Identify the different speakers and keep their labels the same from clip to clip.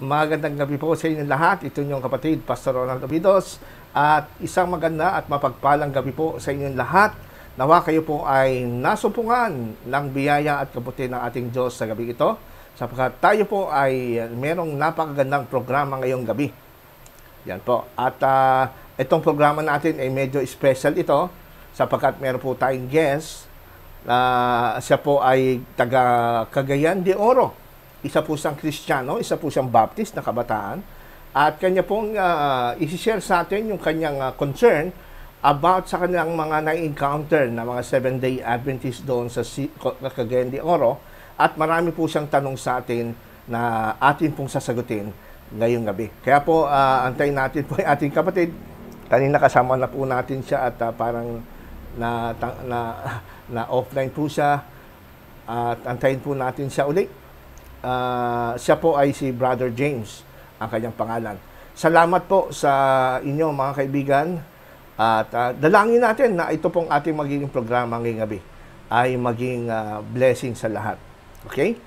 Speaker 1: magandang gabi po sa inyo lahat. Ito yung kapatid, Pastor Ronald Obidos. At isang maganda at mapagpalang gabi po sa inyong lahat. Nawa kayo po ay nasumpungan ng biyaya at kabuti ng ating Diyos sa gabi ito. Sapagkat tayo po ay merong napakagandang programa ngayong gabi. Yan po. At itong programa natin ay medyo special ito. Sapagkat meron po tayong guest. Siya po ay taga Cagayan de Oro. Isa po siyang Kristiyano, isa po siyang Baptist na kabataan. At kanya pong isi-share sa atin yung kanyang concern about sa kanilang mga na-encounter na mga 7-day Adventist doon sa Cagayan de Oro. At marami po siyang tanong sa atin na atin pong sasagutin ngayong gabi. Kaya po, antayin natin po yung ating kapatid. Kanina kasama na po natin siya at parang na offline po siya. At antayin po natin siya ulit. Siya po ay si Brother James, ang kanyang pangalan. Salamat po sa inyo mga kaibigan at dalangin natin na ito pong ating magiging programa ngayong gabi ay maging blessing sa lahat. Okay?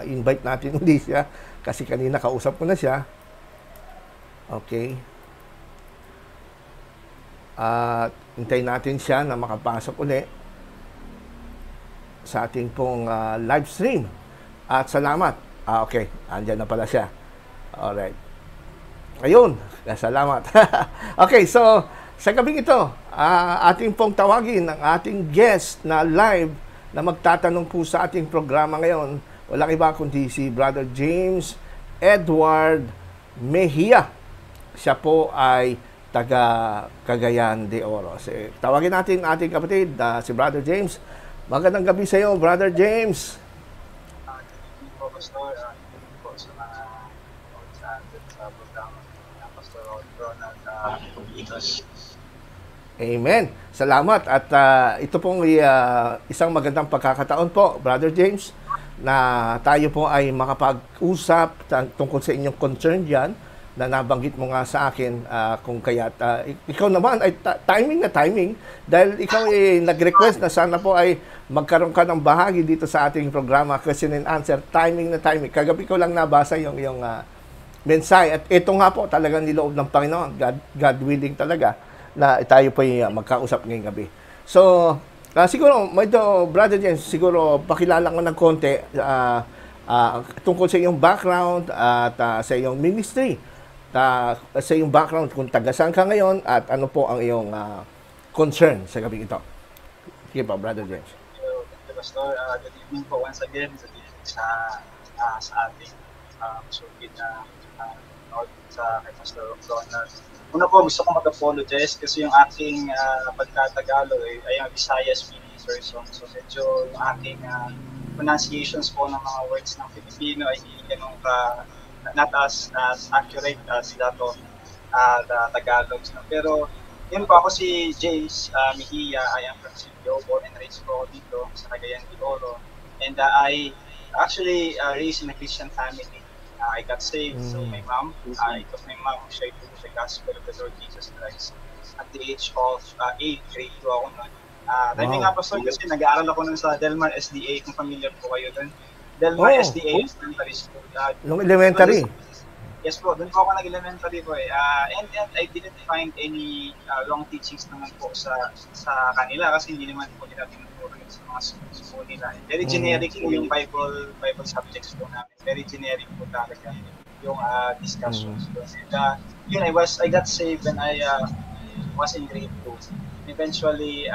Speaker 1: Invite natin ulit siya kasi kanina kausap ko na siya. Okay. Hintayin natin siya na makapasok ulit sa ating pong live stream. At salamat. Okay, andyan na pala siya. Alright. Ayun, salamat. Okay, so sa gabing ito, ating pong tawagin ang ating guest na live na magtatanong po sa ating programa ngayon. Walang iba kundi si Brother James Edward Mejia. Siya po ay taga Cagayan de Oro. So, tawagin natin ating kapatid, si Brother James. Magandang gabi sa iyo, Brother James.
Speaker 2: Po, Pastor. Po sa mga sa programa ng Pastor Ronald Obidos.
Speaker 1: Amen. Salamat. At ito pong isang magandang pagkakataon po, Brother James, na tayo po ay makapag-usap tungkol sa inyong concern dyan na nabanggit mo nga sa akin kung kaya't ikaw naman ay timing dahil ikaw ay nag-request na sana po ay magkaroon ka ng bahagi dito sa ating programa, question and answer, timing. Kagabi ko lang nabasa yung mensahe at ito nga po talagang niloob ng Panginoon, God willing talaga na tayo po ay magkausap ngayong gabi. So, siguro, Brother James, siguro pakilala ko ng konti tungkol sa iyong background at sa iyong ministry. Sa iyong background, kung taga-saan ka ngayon at ano po ang iyong concern sa gabi ito. Sige pa, Brother James.
Speaker 2: Thank you, Pastor. Good evening po once again sa ating sulit na sa kay Pastor Ronald. Una po, gusto kong mag-apologize kasi yung aking pagkatagalog ay ang Visayas minister. So medyo yung aking pronunciations po ng mga words ng Filipino ay hindi ganun not as accurate as that of the Tagalog. Pero yun po, ako si James Mejia. I am from Cebu, born and raised po dito sa Cagayan de Oro. And I actually raised in a Christian family. I got saved. So my mom, it was my mom who shared the gospel of the Lord Jesus Christ. At the age of 8, grade 2 ako nun. Timing nga po, sir, kasi nag-aaral ako nun sa Delmar SDA, kung familiar po kayo dun. Delmar SDA Elementary School.
Speaker 1: Nung elementary?
Speaker 2: Yes po, doon po ako nag-elementary po eh. And I didn't find any wrong teachings naman po sa kanila kasi hindi naman po nila tinuturo sa mga school nila. Very generic po yung Bible subjects po namin. Very generic po talaga yung discussions. And yun, I got saved when I was in grade 2. Eventually,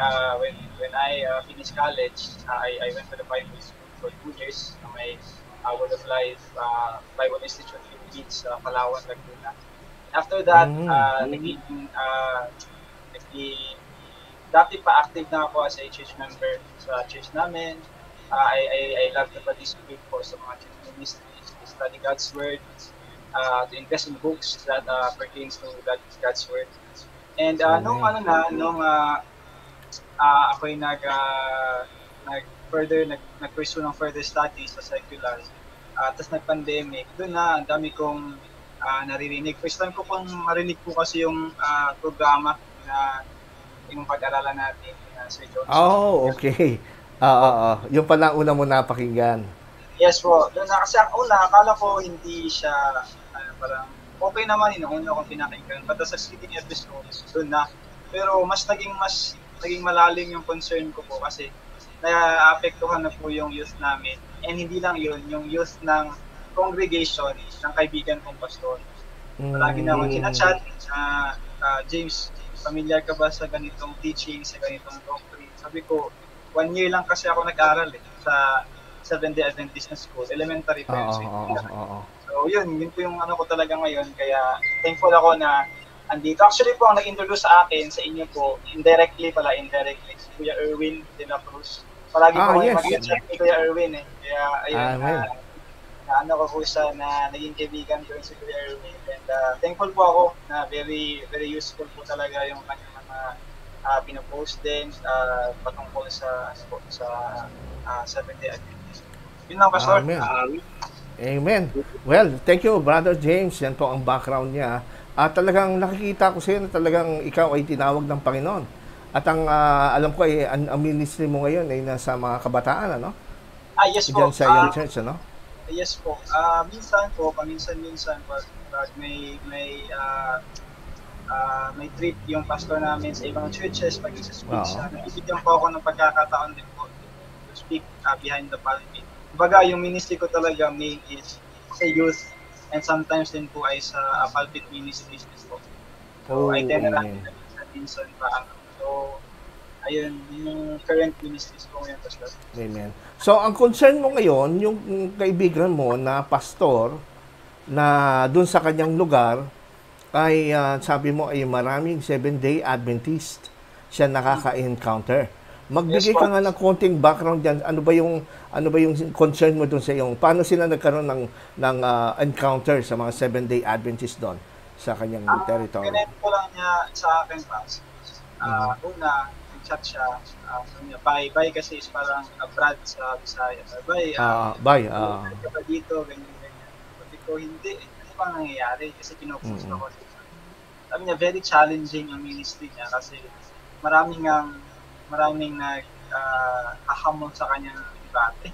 Speaker 2: when I finished college, I went to the Bible school for 2 years. May Word of Life Bible Institute Philippines sa Palawan, Laguna. After that, dati pa active na ako as a church member sa church namin. I love to participate po sa mga church ministries, to study God's Word, to invest in books that pertains to God's Word. And nung ako'y nag-pursue ng further studies sa secular, tapos nag-pandemic, doon na ang dami kong naririnig. First time ko pong marinig po kasi yung programa na yung pag-aralan natin Sir Johnson.
Speaker 1: Oh, okay. Yung pala una mo napakinggan.
Speaker 2: Yes po. Doon na kasi ang una, akala ko hindi siya parang okay naman yun, una kong pinakinggan. But sa speaking episodes, doon na. Pero mas naging malalim yung concern ko po kasi naapektuhan na po yung youth namin. And hindi lang yun, yung youth ng congregation ng kaibigan kong pastor. Palagi na akong chinachat na James, familiar ka ba sa ganitong teaching, sa ganitong doctrine? Sabi ko, 1 year lang kasi ako nag-aral sa Seventh-day Adventist na school, elementary pa yun. So yun po yung ano ko talaga ngayon, kaya thankful ako na andito. Actually po, ang nag-introduce sa akin, sa inyo po, indirectly, si Kuya Erwin de la Cruz. Palagi po kayo mag-chat ni Kuya Erwin eh. Kaya ayun, ano ko po siya na naging kaibigan ko si Kuya Erwin. And thankful po ako na very very useful po talaga yung kanyang mga pinopost din patungkol sa Seventh-day Adventist. Yun lang, Pastor.
Speaker 1: Amen. Well, thank you, Brother James. Yan po ang background niya. At talagang nakikita ko sa'yo na talagang ikaw ay tinawag ng Panginoon. At ang alam ko ay ang ministry mo ngayon ay nasa mga kabataan, ano?
Speaker 2: Yes po.
Speaker 1: Diyan sa iyong church, ano?
Speaker 2: Yes po. Minsan po, paminsan-minsan, pag may trip yung pastor namin sa ibang churches, pag isa-speak siya, nabibigyan po ako ng pagkakataon din po to speak behind the pulpit. Kumbaga, yung ministry ko talaga main is sa youth and sometimes din po ay sa pulpit ministries po. So, I tend na minsan pa. So, ayun, yung current ministries ko ngayon, Pastor.
Speaker 1: Amen. So, ang concern mo ngayon, yung kaibigan mo na pastor na dun sa kanyang lugar, ay sabi mo ay maraming Seventh-day Adventist siya nakaka-encounter. Magbigay ka nga ng konting background diyan. Ano ba yung concern mo doon sa iyong paano sila nagkaroon ng encounter sa mga Seventh-day Adventist doon sa kanyang territory?
Speaker 2: Pinento ko lang niya sa akin pa. Una, nag-chat siya. Sabi niya, bye kasi is parang Brad sa Bisaya. Bye. Ka ba dito, ganyan. Sabi ko, hindi. Ano ba nangyayari? Kasi pinopost ako. Sabi niya, very challenging ang ministry niya kasi maraming naghahamon sa kanyang debate.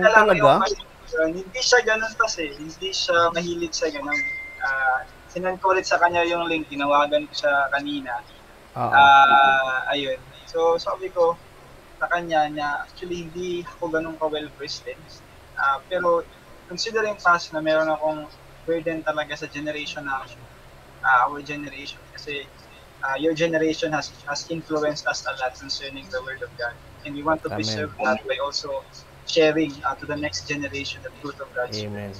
Speaker 1: Talaga?
Speaker 2: Hindi siya ganun kasi. Hindi siya mahilig sa ganun. Sinend ko ulit sa kanya yung link. Tinawagan ko siya kanina. Ayun. So, sabi ko sa kanya na actually hindi ako ganun ka-well-versed din. Pero considering past na meron akong burden talaga sa generation na our generation. Kasi your generation has influenced us a lot concerning the Word of God. And we want to preserve that by also sharing to the next generation the truth of God's Word.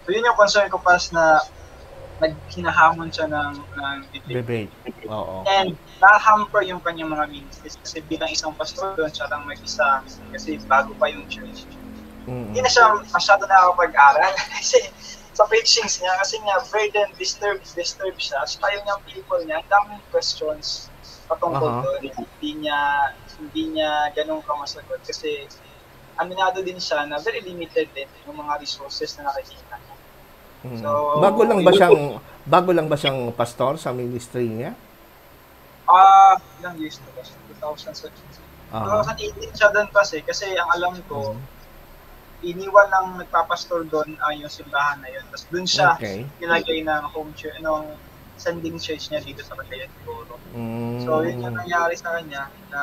Speaker 2: So yun yung concern ko pas na hinahamon siya ng debate. And na-hamper yung kanyang mga ministries kasi bilang isang pastor doon siya lang mag-isa kasi bago pa yung church. Hindi na siya masyado nakakapag-aral kasi sa preachings niya kasi nga burden, disturb siya. So tayo niyang people niya, ang daming questions patungkol doon. Hindi niya ganun kamasagot kasi aminado din siya na very limited din yung mga resources na nakikita niya. So,
Speaker 1: bago lang ba siyang pastor sa ministry niya?
Speaker 2: Ilang years na ba? 2017. 2018 siya doon kasi ang alam ko, iniwan ng nagpapastor doon yung simbahan na yun. Tapos doon siya nilagay ng home church, sending church niya dito sa Cagayan siguro. So, yun yung nangyari sa kanya na,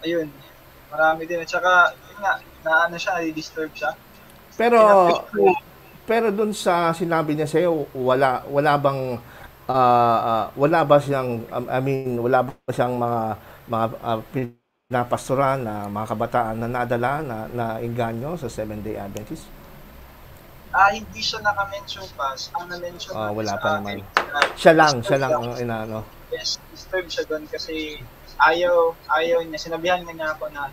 Speaker 2: ayun, marami din. At saka, yun nga, na-disturb siya.
Speaker 1: Pero doon sa sinabi niya sa'yo, wala ba siyang mga napastoran na mga kabataan na nadala na inganyo sa Seventh-day Adventist?
Speaker 2: Hindi siya naka-mention pa. Ang na-mention
Speaker 1: wala pa naman. Siya lang ang inaano.
Speaker 2: Yes, disturbed siya doon kasi ayaw niya. Sinabihan niya ako na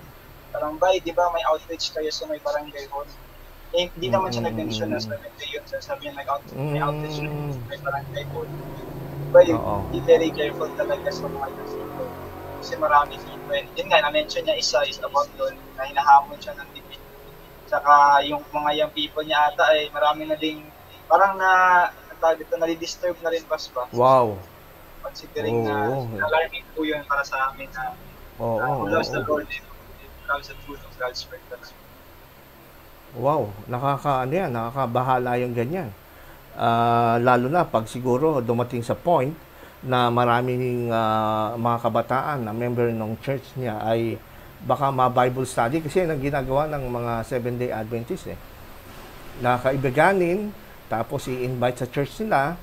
Speaker 2: parang, di ba may outreach kayo sa may barangay hall? Hindi naman siya nag-mention na sa barangay yun. Sabi niya may outreach sa may barangay hall. Be very careful talaga sa mga youth. Kasi marami people. Yun nga, na-mention niya isa is about doon na hinahamon siya ng debate. Saka yung mga young people niya ata ay marami na ding parang nadi-disturb na rin pas ba.
Speaker 1: Wow.
Speaker 2: Considering na alarming po yun para sa amin na who loves the Lord. comes the truth of God's word talaga.
Speaker 1: Wow, nakakabahala yung ganyan. Lalo na pag siguro dumating sa point na maraming mga kabataan na member ng church niya ay baka ma-Bible study kasi yan ang ginagawa ng mga Seventh-day Adventists na kaibiganin, tapos i-invite sa church nila,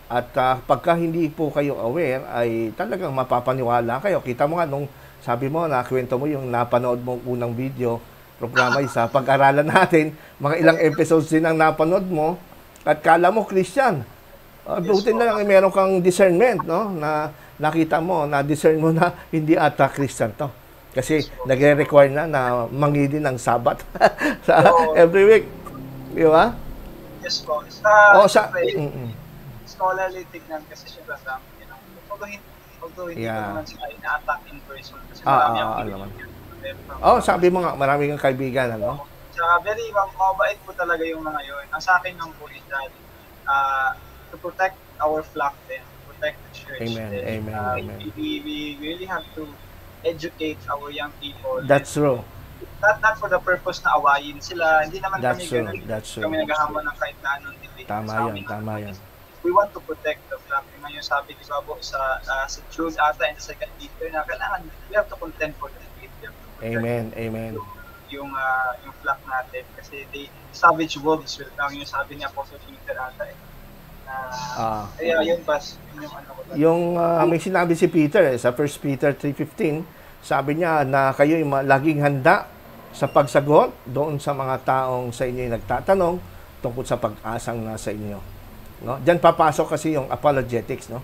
Speaker 1: at pagka hindi po kayo aware ay talagang mapapaniwala kayo. Kita mo nga nung sabi mo, nakwento mo yung napanood mong unang video programa sa pag-aralan natin, mga ilang episodes din ang napanood mo at kala mo Christian. Buti na lang meron kang discernment, no? Na nakita mo, na-discern mo na hindi ata Christian to. Kasi nagre-require na mangidi ng Sabat sa every week. Di ba?
Speaker 2: Yes po. Scholarly tignan kasi siya ba, although hindi ko naman sila ina-attack in person kasi marami ang
Speaker 1: sabi mo nga, marami kang kaibigan, ano?
Speaker 2: Tsaka very mabait po talaga yung mga yun. Ang sa akin lang po is that to protect our flock then, protect the church.
Speaker 1: Amen.
Speaker 2: Then,
Speaker 1: Amen.
Speaker 2: We really have to educate our young people.
Speaker 1: That's true.
Speaker 2: Not for the purpose na awayin sila. Hindi naman
Speaker 1: That's
Speaker 2: kami
Speaker 1: true.
Speaker 2: ganun.
Speaker 1: That's true.
Speaker 2: Kami naghahamon ng kahit na anong debate.
Speaker 1: Tama yan.
Speaker 2: We want to protect the flock. Ngayon sabi ni Babo sa Jude ata and sa 2 Peter na kailangan we have to contend for the faith.
Speaker 1: Amen.
Speaker 2: Yung flock natin kasi the savage wolves will come, yung sabi ni Apostle Peter ata kaya yun bas
Speaker 1: yung may sinabi si Peter sa 1 Peter 3:15, sabi niya na kayo laging handa sa pagsagot doon sa mga taong sa inyo nagtatanong tungkol sa pag-asang nasa inyo, no? Diyan papasok kasi yung apologetics, no?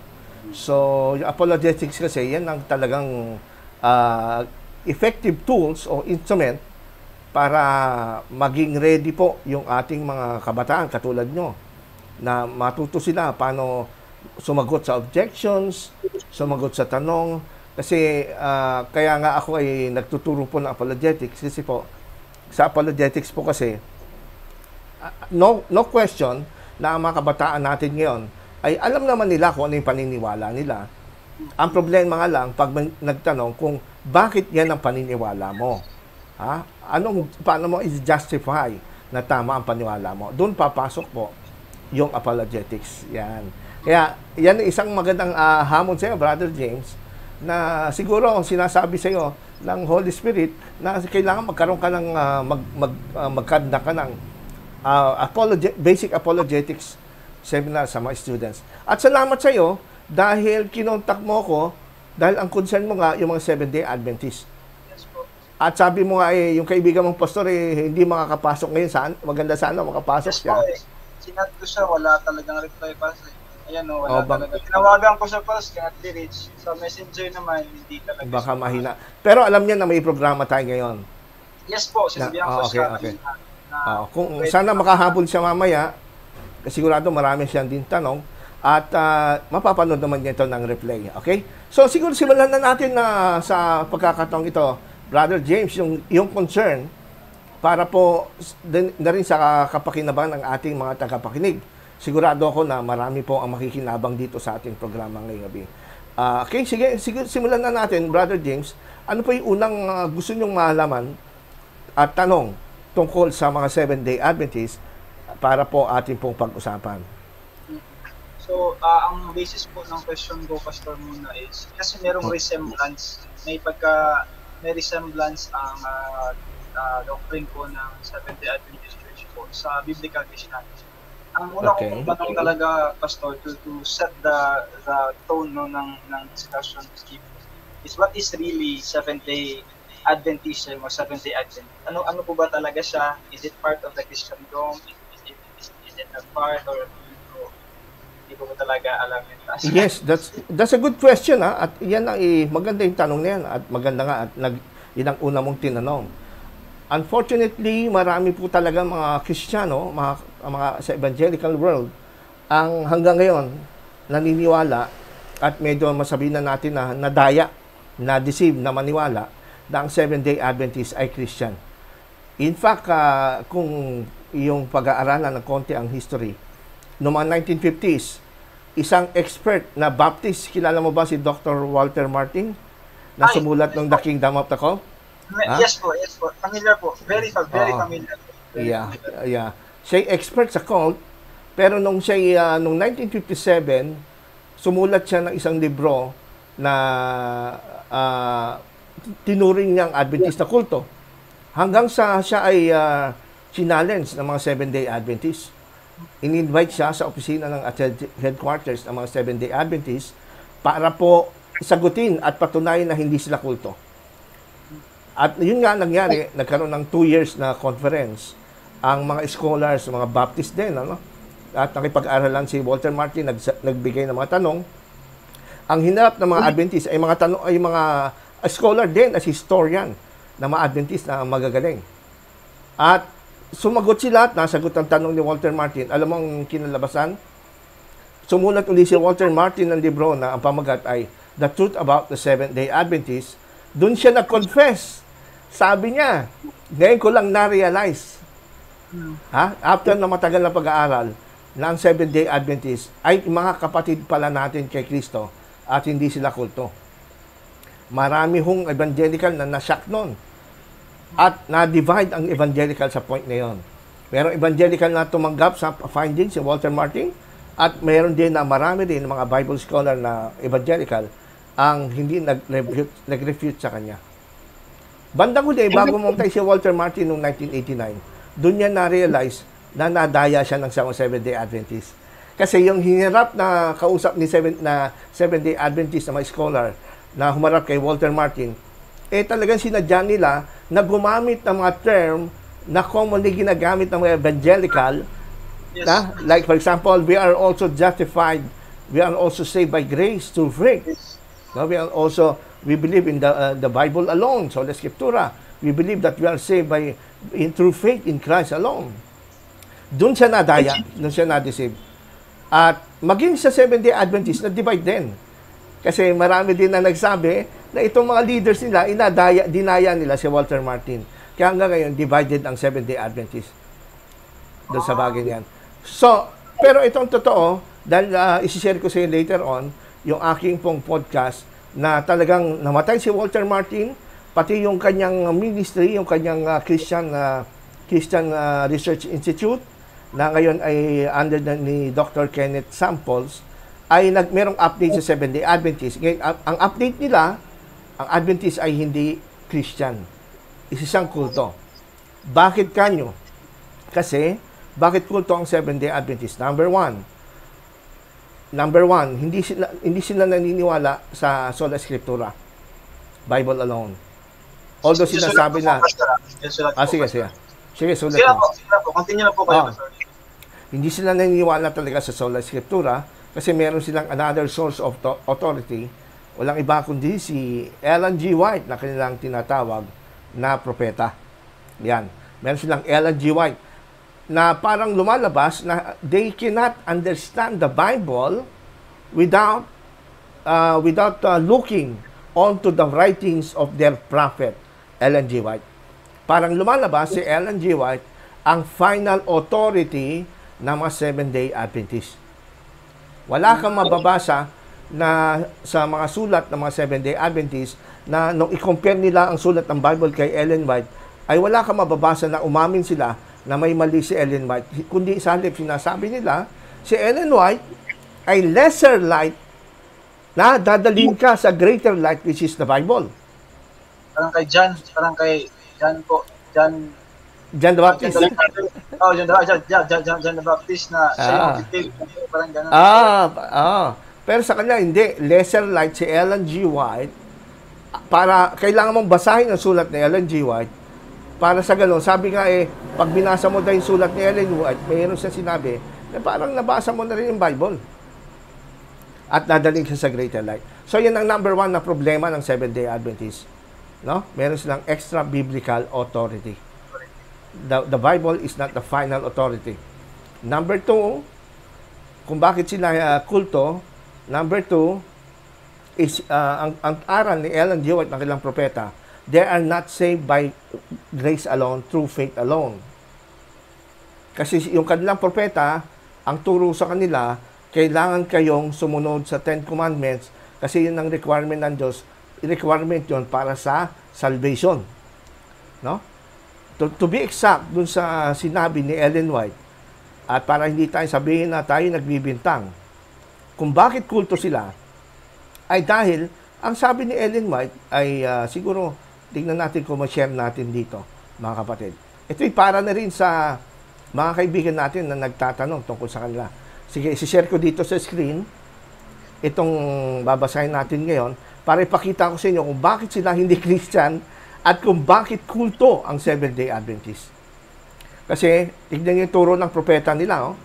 Speaker 1: So yung apologetics kasi yan ang talagang effective tools o instrument para maging ready po yung ating mga kabataan katulad nyo, na matuto sila paano sumagot sa objections, sumagot sa tanong. Kasi kaya nga ako ay nagtuturo po ng apologetics kasi po sa apologetics po kasi no question na ang mga kabataan natin ngayon ay alam naman nila kung ano yung paniniwala nila. Ang problema nga lang pag nagtanong kung bakit yan ang paniniwala mo. Paano mo is-justify na tama ang paniwala mo? Doon papasok po yung apologetics. Yan. Kaya, yan isang magandang hamon sa'yo, Brother James, na siguro sinasabi sa'yo ng Holy Spirit na kailangan magkaroon ka ng magkanda ka ng basic apologetics seminar sa mga students. At salamat sa'yo dahil kinontak mo ko dahil ang concern mo nga yung mga Seventh-day Adventists.
Speaker 2: Yes po.
Speaker 1: At sabi mo nga yung kaibigan mong pastor hindi makakapasok ngayon. Maganda sana makapasok siya.
Speaker 2: Sinat ko siya, wala talagang reply pa. Ayan wala talaga. Tinawagan ko siya first, cannot be reached. Sa messenger naman, hindi talaga.
Speaker 1: Baka mahina. Pero alam niya na may programa tayo ngayon.
Speaker 2: Yes po, sinabihan ko siya.
Speaker 1: Okay. Kung sana makahabol siya mamaya, sigurado marami siyang din tanong. At mapapanood naman niya ito ng replay. Okay? So, siguro simulan na natin na sa pagkakataong ito, Brother James, yung concern para po na rin sa kapakinabangan ng ating mga tagapakinig. Sigurado ako na marami po ang makikinabang dito sa ating programa ngayong gabi. Okay, sige, simulan na natin, Brother James. Ano po yung unang gusto nyong malaman at tanong tungkol sa mga Seventh-day Adventists para po ating pong pag-usapan?
Speaker 2: So, ang basis po ng question ko, Pastor, muna is, kasi merong resemblance, may resemblance ang doctrine po ng Seventh-day Adventist Church po sa Biblical Christianity. Ang una kong tanong talaga, Pastor, to set the tone ng discussion is what is really Seventh-day Adventism or Seventh-day Advent? Ano po ba talaga siya? Is it part of the Christendom? Is it not part or hindi ko talaga alam yun.
Speaker 1: Yes, that's a good question at yan ang maganda yung tanong na yan at maganda nga at yun ang una mong tinanong. Unfortunately, marami po talaga mga Kristiyano, mga sa evangelical world ang hanggang ngayon naniniwala at medyo masabihin na natin na nadaya, na-deceive, na maniwala na ang Seventh-day Adventist ay Christian. In fact, kung yung pag-aaralan ng konti ang history, noong mga 1950s, isang expert na Baptist, kilala mo ba si Dr. Walter Martin, na sumulat ng The Kingdom of the Cult? Ha?
Speaker 2: Yes po, yes po. Familiar po. Very
Speaker 1: Oo.
Speaker 2: familiar.
Speaker 1: Yeah, yeah. Siya'y expert sa cult, pero nung 1957, sumulat siya ng isang libro na tinuring niyang Adventist na kulto. Hanggang sa siya ay challenge ng mga Seventh-day Adventist. In-invite siya sa opisina ng headquarters ng mga Seventh-day Adventist para po sagutin at patunayan na hindi sila kulto. At yun nga nangyari, nagkaroon ng 2 years na conference ang mga scholars, mga Baptist din, ano? At nakipag-aralan si Walter Martin, nagbigay ng mga tanong. Ang hinarap ng mga Adventist ay mga scholar din as historian na mga Adventist na magagaling. At sumagot sila at nasagot ang tanong ni Walter Martin. Alam mo ang kinalabasan? Sumulat uli si Walter Martin ng libro na ang pamagat ay The Truth About the Seventh-day Adventist. Doon siya nag-confess. Sabi niya, ngayon ko lang na-realize, after na matagal na pag-aaral, na ang Seventh-day Adventist ay mga kapatid pala natin kay Kristo at hindi sila kulto. Marami hong evangelical na nasyak nun. At na-divide ang evangelical sa point na yon. Merong evangelical na tumanggap sa findings si Walter Martin at meron din na marami din mga Bible scholar na evangelical ang hindi nag-refute sa kanya. Bandang huli, bago mamatay si Walter Martin noong 1989, doon niya na-realize na nadaya siya ng Seventh-day Adventist. Kasi yung hinirap na kausap ni Seventh-day Adventist na mga scholar na humarap kay Walter Martin, talagang sinadya nila na gumamit ng mga term na commonly ginagamit ng mga evangelical,
Speaker 2: Yes.
Speaker 1: like for example, we are also justified, we are also saved by grace through faith. No, we believe in the Bible alone, so the Scriptura. We believe that we are saved through faith in Christ alone. Doon siya nadaya, doon siya na-deceive. At maging sa Seventh-day Adventist, na-divide din. Kasi marami din na nagsabi na itong mga leaders nila, dinaya nila si Walter Martin. Kaya hanggang ngayon, divided ang Seventh-day Adventist doon sa bagay niyan. So, pero itong totoo, dahil isi-share ko sa inyo later on, yung aking pong podcast na talagang namatay si Walter Martin, pati yung kanyang ministry, yung kanyang Christian Research Institute, na ngayon ay under ni Dr. Kenneth Samples, ay merong update sa Seventh-day Adventist. Ngayon, ang update nila, ang Adventist ay hindi Christian. Isang kulto. Bakit kanyo? Kasi, bakit kulto ang Seventh-day Adventist? Number one, hindi sila naniniwala sa sola scriptura. Bible alone. Although sinasabi na... sige. Sige, sulat mo.
Speaker 2: Sila po. Continue na po kayo.
Speaker 1: Hindi sila naniniwala talaga sa sola scriptura kasi meron silang another source of authority. Walang iba kundi si Ellen G. White na kanilang tinatawag na propeta. Yan. Meron silang Ellen G. White na parang lumalabas na they cannot understand the Bible without looking onto the writings of their prophet, Ellen G. White. Parang lumalabas si Ellen G. White ang final authority ng mga Seventh-day Adventist. Wala kang mababasa na sa mga sulat ng mga Seventh-day Adventist na nung i-compare nila ang sulat ng Bible kay Ellen White, ay wala kang mababasa na umamin sila na may mali si Ellen White. Kundi sa halip, sinasabi nila, si Ellen White ay lesser light na dadalhin ka sa greater light which is the Bible.
Speaker 2: Parang kay John po. John
Speaker 1: the Baptist.
Speaker 2: John the Baptist na siya yung titig. Parang gano'n.
Speaker 1: Pero sa kanya, hindi. Lesser light si Ellen G. White. Para, kailangan mong basahin ang sulat ni Ellen G. White. Para sa gano'n, sabi nga pag binasa mo dahil sulat ni Ellen White, mayroon siya sinabi, na parang nabasa mo na rin yung Bible. At dadaling siya sa greater light. So, yan ang number one na problema ng Seventh-day Adventist. No? Meron silang extra biblical authority. The Bible is not the final authority. Number two, kung bakit sila kulto, number two, is ang aral ni Ellen G. White, ng kailang propeta, they are not saved by grace alone, through faith alone. Kasi yung kanilang propeta, ang turo sa kanila, kailangan kayong sumunod sa Ten Commandments kasi yun ang requirement ng Diyos. Requirement yun para sa salvation. No? To be exact, dun sa sinabi ni Ellen White, at para hindi tayo sabihin na tayo nagbibintang, kung bakit kulto sila, ay dahil, ang sabi ni Ellen White ay siguro, tingnan natin kung ma-share natin dito, mga kapatid. Ito'y para na rin sa mga kaibigan natin na nagtatanong tungkol sa kanila. Sige, isi-share ko dito sa screen, itong babasahin natin ngayon, para ipakita ko sa inyo kung bakit sila hindi Christian at kung bakit kulto ang Seventh-day Adventist. Kasi, tignan niyo yung turo ng propeta nila. Oh.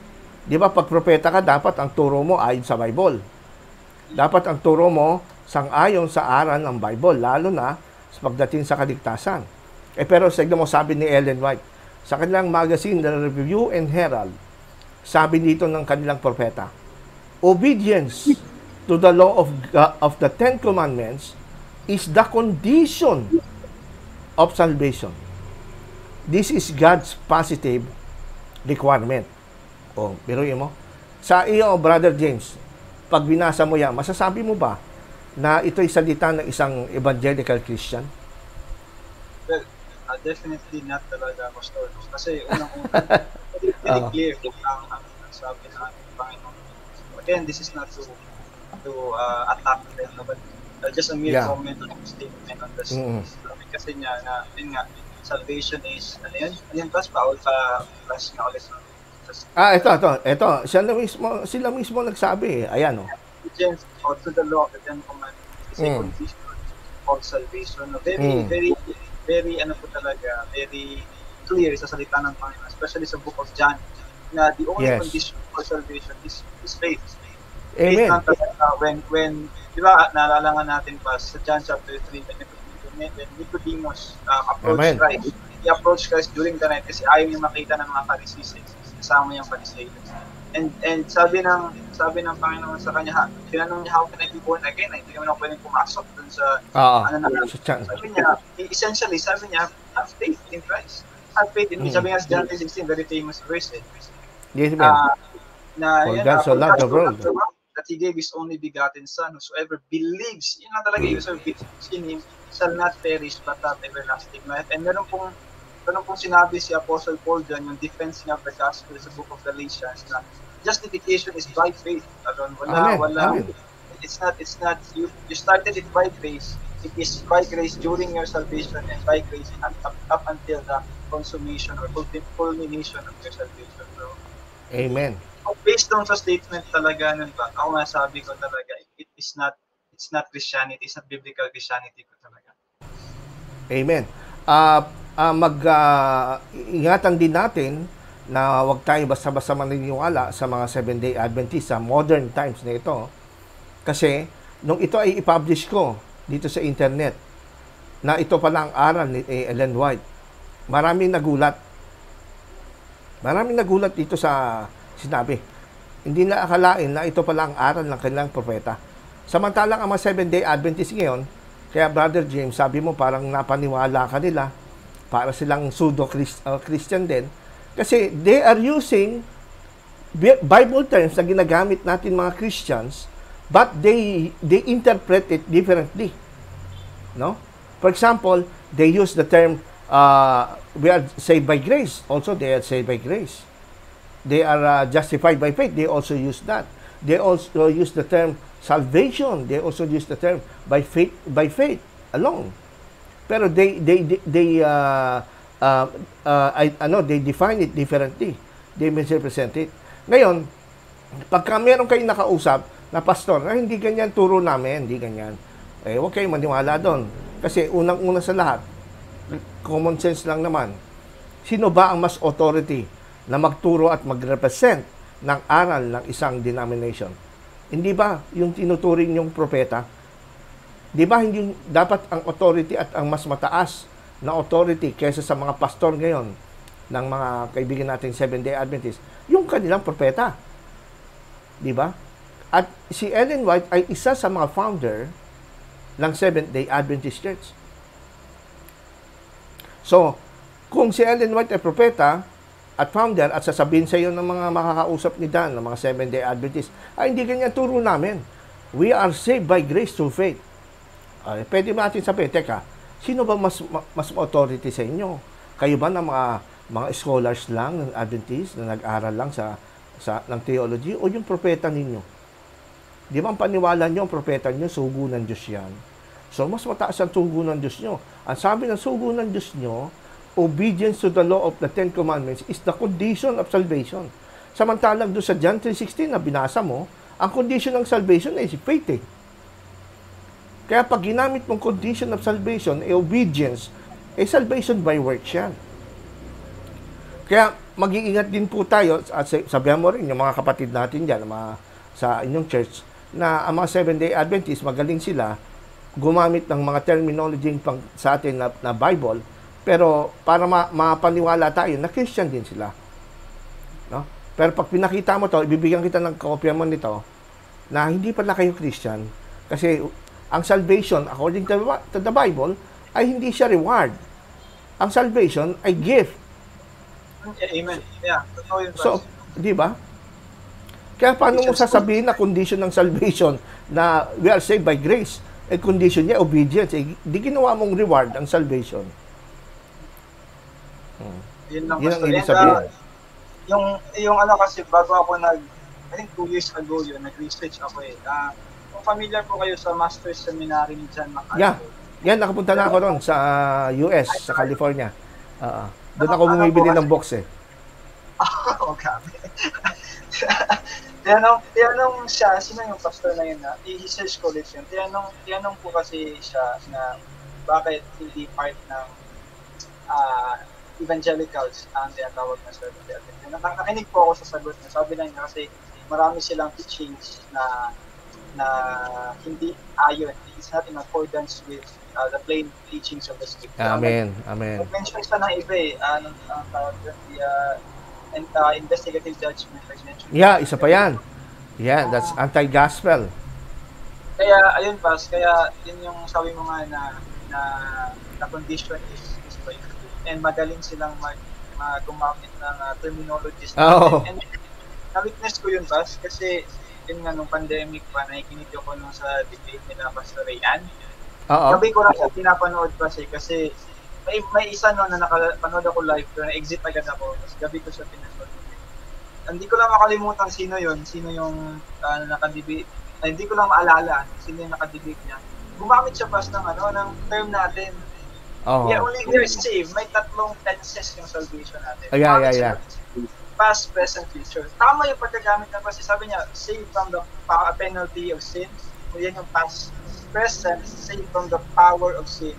Speaker 1: Di ba, pag propeta ka, dapat ang turo mo ayon sa Bible. Dapat ang turo mo sang-ayon sa aral ng Bible, lalo na sa pagdating sa kaligtasan. Pero tignan mo, sabi ni Ellen White, sa kanilang magazine, The Review and Herald, sabi dito ng kanilang propeta, obedience to the law of the Ten Commandments is the condition of salvation. This is God's positive requirement. O, biruin mo. Sa iyo, Brother James, pag binasa mo yan, masasabi mo ba na ito'y salita ng isang evangelical Christian?
Speaker 2: Well, definitely not talaga, Pastor. Kasi unang-una, very clear ang sabi ng ating Panginoon. Again, this is not to attack them, but just a mere comment on the statement on the kasi niya na, yun nga, salvation is, ano yun, plus, Paul, plus nga ulit.
Speaker 1: Ito. Sila mismo nagsabi. Ayan, oh.
Speaker 2: Obedience to the law of the Ten Commandments is a condition of salvation. Very, ano po talaga, very clear sa salita ng Panginoon, especially sa book of John, na the only condition for salvation is faith.
Speaker 1: Amen.
Speaker 2: When di ba, naalala nga natin pa sa John chapter 3, when Nicodemus approached Christ. He approached Christ during the night kasi ayaw niya makita ng mga Pharisees. Kasama niyang Pharisees. And sabi ng Panginoon sa kanya, tinanong niya, how can I be born again? Hindi naman ako pwedeng pumasok dun sa sabi niya, essentially, sabi niya, have faith in Christ. Have faith in me. Sabi nga sa John 3:16, very famous verse.
Speaker 1: Yes, man. For God so loved the world
Speaker 2: that He gave His only begotten Son, whosoever believes, yun lang talaga, whosoever believes in Him, shall not perish but have everlasting life. And meron pong sinabi si Apostle Paul dyan, yung defense niya of the gospel sa book of Galatians, na justification is by faith. Wala. It's not you started it by grace. It is by grace during your salvation and by grace up until the consummation or culmination of your salvation. So,
Speaker 1: amen.
Speaker 2: Based on sa statement talaga nun ba, ako masabi ko talaga, it's not Christianity, it's not biblical Christianity ko talaga.
Speaker 1: Amen. Ingatan din natin na huwag tayo basta-basta maniniwala sa mga Seventh-day Adventist sa modern times na ito. Kasi, nung ito ay i-publish ko dito sa internet, na ito pala ang aral ni Ellen White, maraming nagulat dito sa sinabi. Hindi na akalain na ito pala ang aral ng kanilang propeta. Samantalang ang mga Seventh-day Adventist ngayon, kaya Brother James, sabi mo parang napaniwala ka nila, para silang pseudo-Christian din, kasi they are using Bible terms na ginagamit natin mga Christians, but they interpret it differently. No? For example, they use the term, we are saved by grace. Also, they are saved by grace. They are justified by faith. They also use that. They also use the term salvation. They also use the term by faith alone. Pero they define it differently. They misrepresent it. Ngayon, pagka meron kayong nakausap na pastor, na hindi ganyan turo namin, hindi ganyan. Huwag kayong maniwala doon. Kasi unang-una sa lahat, common sense lang naman, sino ba ang mas authority na magturo at mag-represent ng aral ng isang denomination? Hindi ba yung tinuturing yung propeta? Di ba hindi dapat ang authority at ang mas mataas na authority kaysa sa mga pastor ngayon ng mga kaibigan natin Seventh-day Adventist, yung kanilang propeta? Di ba? At si Ellen White ay isa sa mga founder ng Seventh-day Adventist Church. So, kung si Ellen White ay propeta at founder at sasabihin sa iyo ng mga makakausap ni Dan, ng mga Seventh-day Adventist, ay hindi ganyan turo namin. We are saved by grace through faith. Pwede natin sabihin, teka, Sino ba mas authority sa inyo? Kayo ba na mga scholars lang ng Adventist na nag-aral lang sa ng theology o yung propeta ninyo? Di ba ang paniwala nyo, ang propeta nyo, sugo ng Diyos yan? So, mas mataas ang sugo ng Diyos nyo. Ang sabi ng sugo ng Diyos nyo, obedience to the law of the Ten Commandments is the condition of salvation. Samantalang doon sa John 3:16 na binasa mo, ang condition ng salvation ay faith. Kaya pag ginamit mong condition of salvation, obedience, salvation by works yan. Kaya mag-iingat din po tayo, at sabihan mo rin yung mga kapatid natin dyan, sa inyong church, na ang mga Seventh-day Adventists, magaling sila, gumamit ng mga terminology sa atin na Bible, pero para mapaniwala tayo na Christian din sila. No? Pero pag pinakita mo to, ibibigyan kita ng kopya mo nito, na hindi pala kayo Christian, kasi ang salvation, according to the Bible, ay hindi siya reward. Ang salvation ay gift.
Speaker 2: Amen. Yeah, totoo yun.
Speaker 1: So, di ba? Kaya paano mo sasabihin na condition ng salvation na we are saved by grace? Condition niya, obedience. Di ginawa mong reward ang salvation.
Speaker 2: Yun lang,
Speaker 1: yun ang
Speaker 2: Pastor.
Speaker 1: ibig sabihin.
Speaker 2: Yung ano kasi, bago ako I think 2 years ago yun, nag-research ako kung familiar po kayo sa Master's Seminary ni John MacArthur.
Speaker 1: Yeah. Yan, nakapunta na ako ron sa US, sa California. Doon ako bumibili ng box
Speaker 2: Okay. Tinanong siya, sino yung pastor na yun i-research ko ulit yun. Tinanong po kasi siya na bakit hindi part ng evangelicals ang tinatawag na Seventh-day Adventist. Nakinig po ako sa sagot niya. Sabi lang niya kasi marami silang teachings na hindi ayon. It's not in accordance with the plain teachings of the Scripture.
Speaker 1: Amen. Amen.
Speaker 2: Mention siya ng iba investigative judgment.
Speaker 1: Yeah, isa pa yan. Yeah, that's anti-gospel.
Speaker 2: Kaya, ayun, Pas, kaya yun yung sabi mo nga na condition is by faith. And magaling silang gumamit ng terminologies.
Speaker 1: Oh.
Speaker 2: And na-witness ko yun, Pas, kasi yun nga nung pandemic pa, nakikinig ako nung sa debate nila Pastor Rayan. Gabi ko lang siya pinapanood kasi may isa no na nakapanood ako live pero na-exit agad ako. Tapos gabi ko siya pinanood. Hindi ko lang makalimutan sino yung nakadebate. Hindi ko lang maalala sino yung nakadebate niya. Gumamit siya pas ng term natin. Only we are saved. May 3 tenses yung salvation natin.
Speaker 1: Yeah.
Speaker 2: Past, present, future. Tama yung pagkagamit na kasi sabi niya, saved from the penalty of sin. Yan yung past. Present, saved from the power of sin.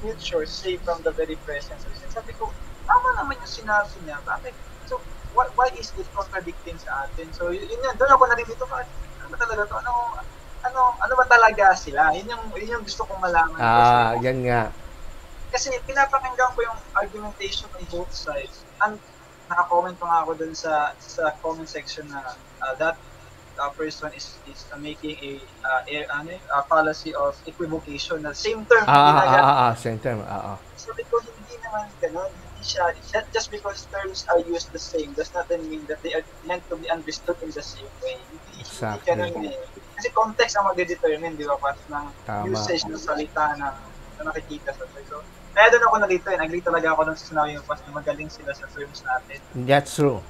Speaker 2: Future, saved from the very presence of sin. Sabi ko, tama naman yung sinabi niya. Bakit? So, why is this contradicting sa atin? So, yun yan. Doon ako nalilito. Ano ba talaga to? Ano ba talaga sila? Yun yung gusto kong malaman.
Speaker 1: Yan nga.
Speaker 2: Kasi pinapakinggan ko yung argumentation on both sides. And naka-comment pa nga ako dun sa comment section na that person is making a policy of equivocation na same term.
Speaker 1: Same term.
Speaker 2: Sabi ko, hindi naman ganun. Hindi siya, just because terms are used the same does not mean that they are meant to be understood in the same way. Hindi ganun eh. Kasi context ang mag-determine, di ba, pas ng usage ng salita na nakikita sa so, kaya doon ako nag-agree talaga ako nung sinabi yung pas na magaling sila sa terms natin.
Speaker 1: That's true.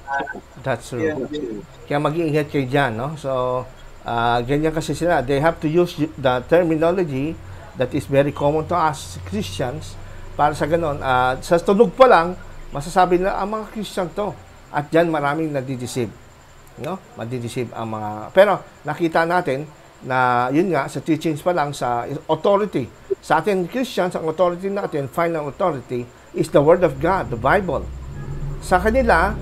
Speaker 1: That's true. Kaya mag-iingat kayo dyan, no? So, ganyan kasi sila. They have to use the terminology that is very common to us Christians para sa ganon. Sa tunog pa lang, masasabi na ang mga Christian to. At dyan maraming nadideceive. No? Madideceive ang mga... Pero nakita natin na yun nga, sa teachings pa lang, sa authority. Sa atin Christians, ang authority natin, final authority, is the Word of God, the Bible. Sa kanila,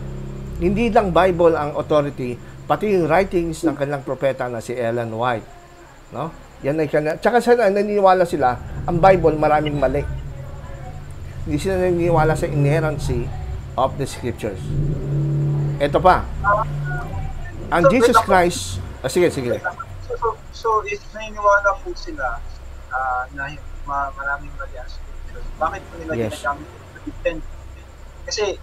Speaker 1: hindi lang Bible ang authority, pati yung writings ng kanilang propeta na si Ellen White. No? Yan ay kanila. Tsaka sila, naniniwala sila, ang Bible maraming mali. Hindi sila naniniwala sa inerrancy of the Scriptures. Ito pa. Ang Jesus Christ... sige.
Speaker 2: So, if naniniwala po sila na maraming mali ang Scripture, bakit po nila ginagamit to defend? Kasi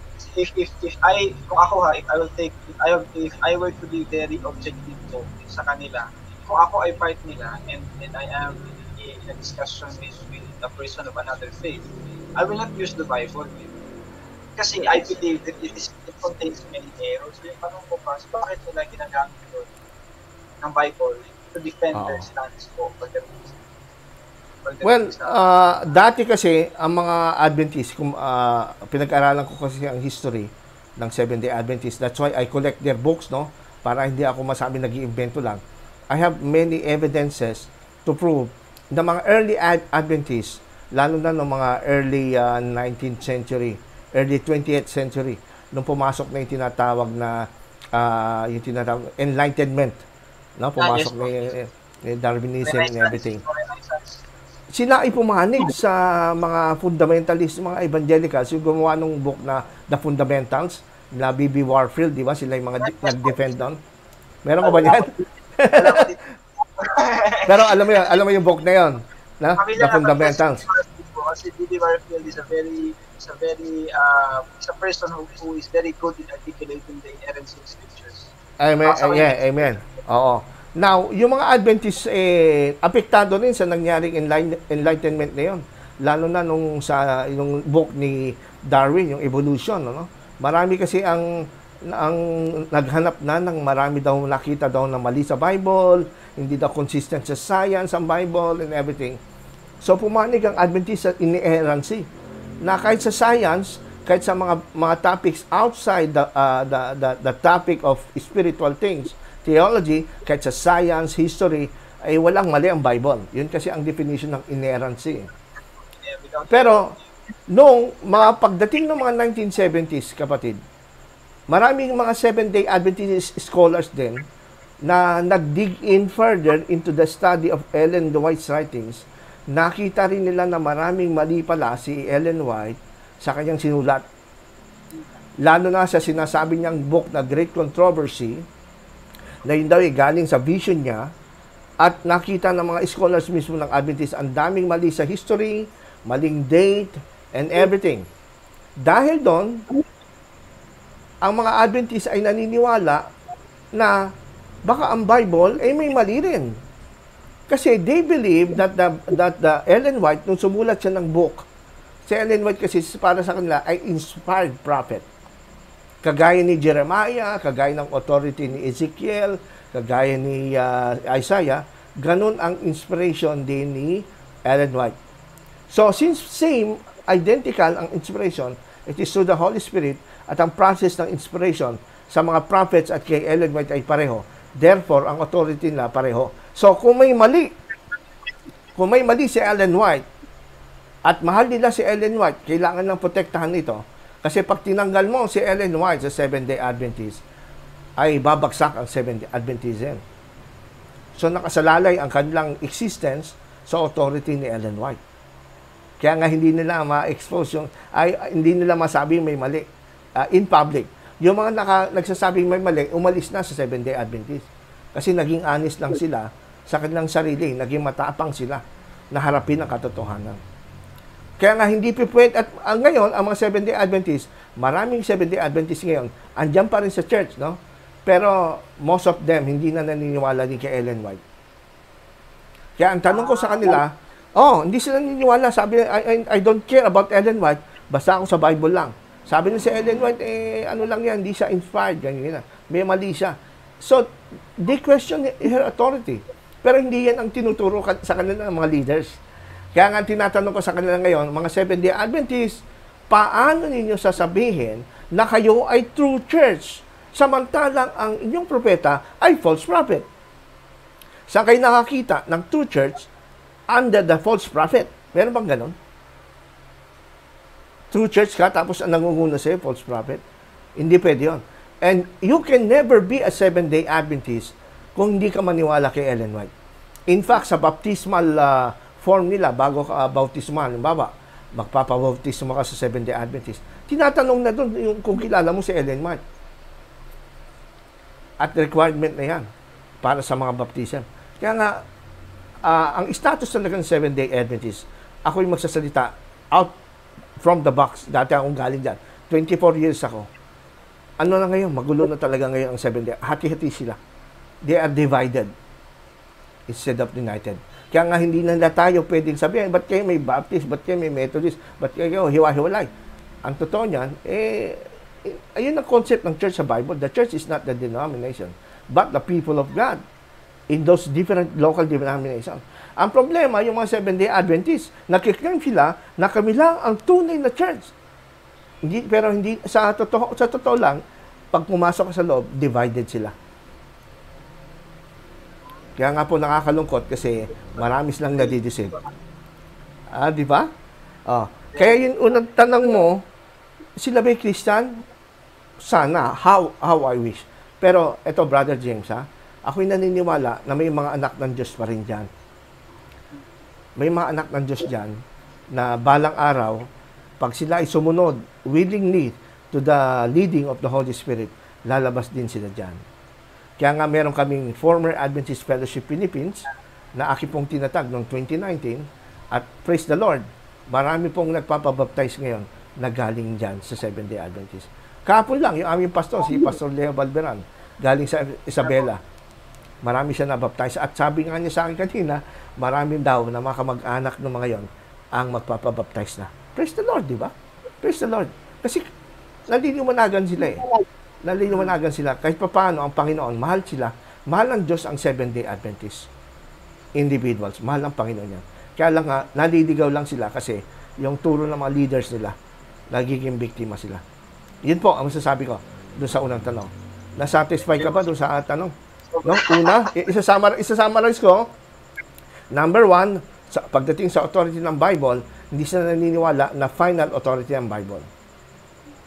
Speaker 2: kung ako if I were to be very objective po sa kanila, kung ako ay part nila and I am in a discussion with a person of another faith, I will not use the Bible. Kasi I believe that it contains many errors. So yung tanong ko pa, bakit nila ginagamit doon ng Bible to defend their stance po?
Speaker 1: Well, dati kasi, ang mga Adventists, pinag-aralan ko kasi ang history ng Seventh-day Adventists. That's why I collect their books, no? Para hindi ako masabi nag-iimbento lang. I have many evidences to prove na mga early Adventists, lalo na ng mga early 19th century, early 20th century, nung pumasok na yung tinatawag na Enlightenment, no? Pumasok na yung Darwinism and everything. Sila ay pumanig sa mga fundamentalist, mga evangelicals, yung gumawa ng book na The Fundamentals, na B.B. Warfield, di ba? Sila yung mga nag-defend doon. Meron ko ba yan? Pero alam mo yung book na yon, na The Fundamentals.
Speaker 2: Kasi B.B. Warfield is a person who is very good in articulating the inerrancy of scriptures.
Speaker 1: Amen. Amen. Oo. Now, yung mga Adventists, apektado rin sa nangyaring enlightenment na yun. Lalo na yung book ni Darwin, yung evolution, no? Marami kasi ang naghanap na ng marami daw nakita daw na mali sa Bible, hindi daw consistent sa science ang Bible and everything. So, pumanig ang Adventist sa inerrancy. Na kahit sa science, kahit sa mga topics outside the topic of spiritual things, theology, kahit sa science, history, ay walang mali ang Bible. Yun kasi ang definition ng inerrancy. Pero, nung mga pagdating ng mga 1970s, kapatid, maraming mga Seventh-day Adventist scholars din na nag-dig in further into the study of Ellen White's writings. Nakita rin nila na maraming mali pala si Ellen White sa kanyang sinulat. Lalo na sa sinasabi niyang book na Great Controversy, na yun daw ay galing sa vision niya, at nakita ng mga scholars mismo ng Adventist ang daming mali sa history, maling date, and everything. Dahil doon, ang mga Adventist ay naniniwala na baka ang Bible ay may mali rin. Kasi they believe that the Ellen White, nung sumulat siya ng book, si Ellen White kasi para sa kanila ay inspired prophet. Kagaya ni Jeremiah, kagaya ng authority ni Ezekiel, kagaya ni Isaiah, ganun ang inspiration din ni Ellen White. So, since same, identical ang inspiration, it is through the Holy Spirit, at ang process ng inspiration sa mga prophets at kay Ellen White ay pareho. Therefore, ang authority nila pareho. So, kung may mali si Ellen White, at mahal nila si Ellen White, kailangan ng protektahan nito. Kasi pag tinanggal mo si Ellen White sa Seventh-day Adventist, ay babagsak ang Seventh-day Adventism. So, nakasalalay ang kanilang existence sa authority ni Ellen White. Kaya nga hindi nila ma-expose hindi nila masabi may mali in public. Yung mga nagsasabing may mali, umalis na sa Seventh-day Adventist. Kasi naging honest lang sila sa kanilang sarili, naging matapang sila na harapin ang katotohanan. Kaya nga hindi pwede, at ngayon, ang mga Seventh-day Adventist, maraming Seventh-day Adventist ngayon, andyan pa rin sa church, no? Pero most of them, hindi na naniniwala din kay Ellen White. Kaya ang tanong ko sa kanila, hindi sila naniniwala. Sabi, I don't care about Ellen White, basta ako sa Bible lang. Sabi nila si Ellen White, ano lang yan, hindi siya inspired, ganyan. May mali siya. So, they question her authority. Pero hindi yan ang tinuturo sa kanila ng mga leaders. Kaya nga tinatanong ko sa kanila ngayon, mga Seventh-day Adventists, paano ninyo sasabihin na kayo ay true church, samantalang ang inyong propeta ay false prophet? Saan kayo nakakita ng true church under the false prophet? Meron bang ganon? True church ka, tapos ang nangunguna sa'yo, false prophet? Hindi pwede yun. And you can never be a Seventh-day Adventist kung hindi ka maniwala kay Ellen White. In fact, sa baptismal form nila, bago ka bautismal, halimbawa, magpapabautismo ka sa Seventh-day Adventist, tinatanong na doon yung kung kilala mo si Ellen White. At requirement na yan para sa mga baptism. Kaya nga, ang status talaga ng Seventh-day Adventist, ako yung magsasalita out from the box. Dati akong galing dyan. 24 years ako. Ano na ngayon? Magulo na talaga ngayon ang Seventh-day. Hati-hati sila. They are divided instead of united. Kaya nga hindi na tayo pwedeng sabihin, ba't kayo may Baptist, ba't kayo may Methodist, ba't kayo hiwa-hiwalay? Ang totoo niyan, ayun ang concept ng church sa Bible. The church is not the denomination, but the people of God in those different local denominations. Ang problema, yung mga Seventh-day Adventists, nakiklaim sila na kami lang ang tunay na church. Pero hindi, sa totoo lang, pag pumasok ka sa loob, divided sila. Kaya nga po nakakalungkot kasi marami silang nadideceive. Di ba? Kaya yung unang tanong mo, sila ba'y Christian? Sana. How I wish. Pero, eto, Brother James, ako'y naniniwala na may mga anak ng Diyos pa rin dyan. May mga anak ng Diyos dyan na balang araw, pag sila ay sumunod willingly to the leading of the Holy Spirit, lalabas din sila dyan. Kaya nga meron kaming former Adventist Fellowship Philippines na aking pong tinatag noong 2019 at praise the Lord, marami pong nagpapabaptize ngayon na galing dyan sa Seventh-day Adventist. Kahapon lang, yung aming pastor, si Pastor Leo Balberan, galing sa Isabela. Marami siya na-baptize. At sabi nga niya sa akin kanina, marami daw na mga kamag-anak ng mga yon ang magpapabaptize na. Praise the Lord, di ba? Praise the Lord. Kasi naliliwanagan sila naliliwanagan sila. Kahit paano ang Panginoon, mahal sila. Mahal ng Diyos ang Seventh-day Adventist individuals. Mahal ng Panginoon yan. Kaya lang nga, naliligaw lang sila kasi yung turo ng mga leaders nila, nagiging biktima sila. Yun po ang masasabi ko doon sa unang tanong. Na-satisfy ka ba doon sa tanong? No? Una, isa-summarize ko. Number one, pagdating sa authority ng Bible, hindi sila naniniwala na final authority ng Bible.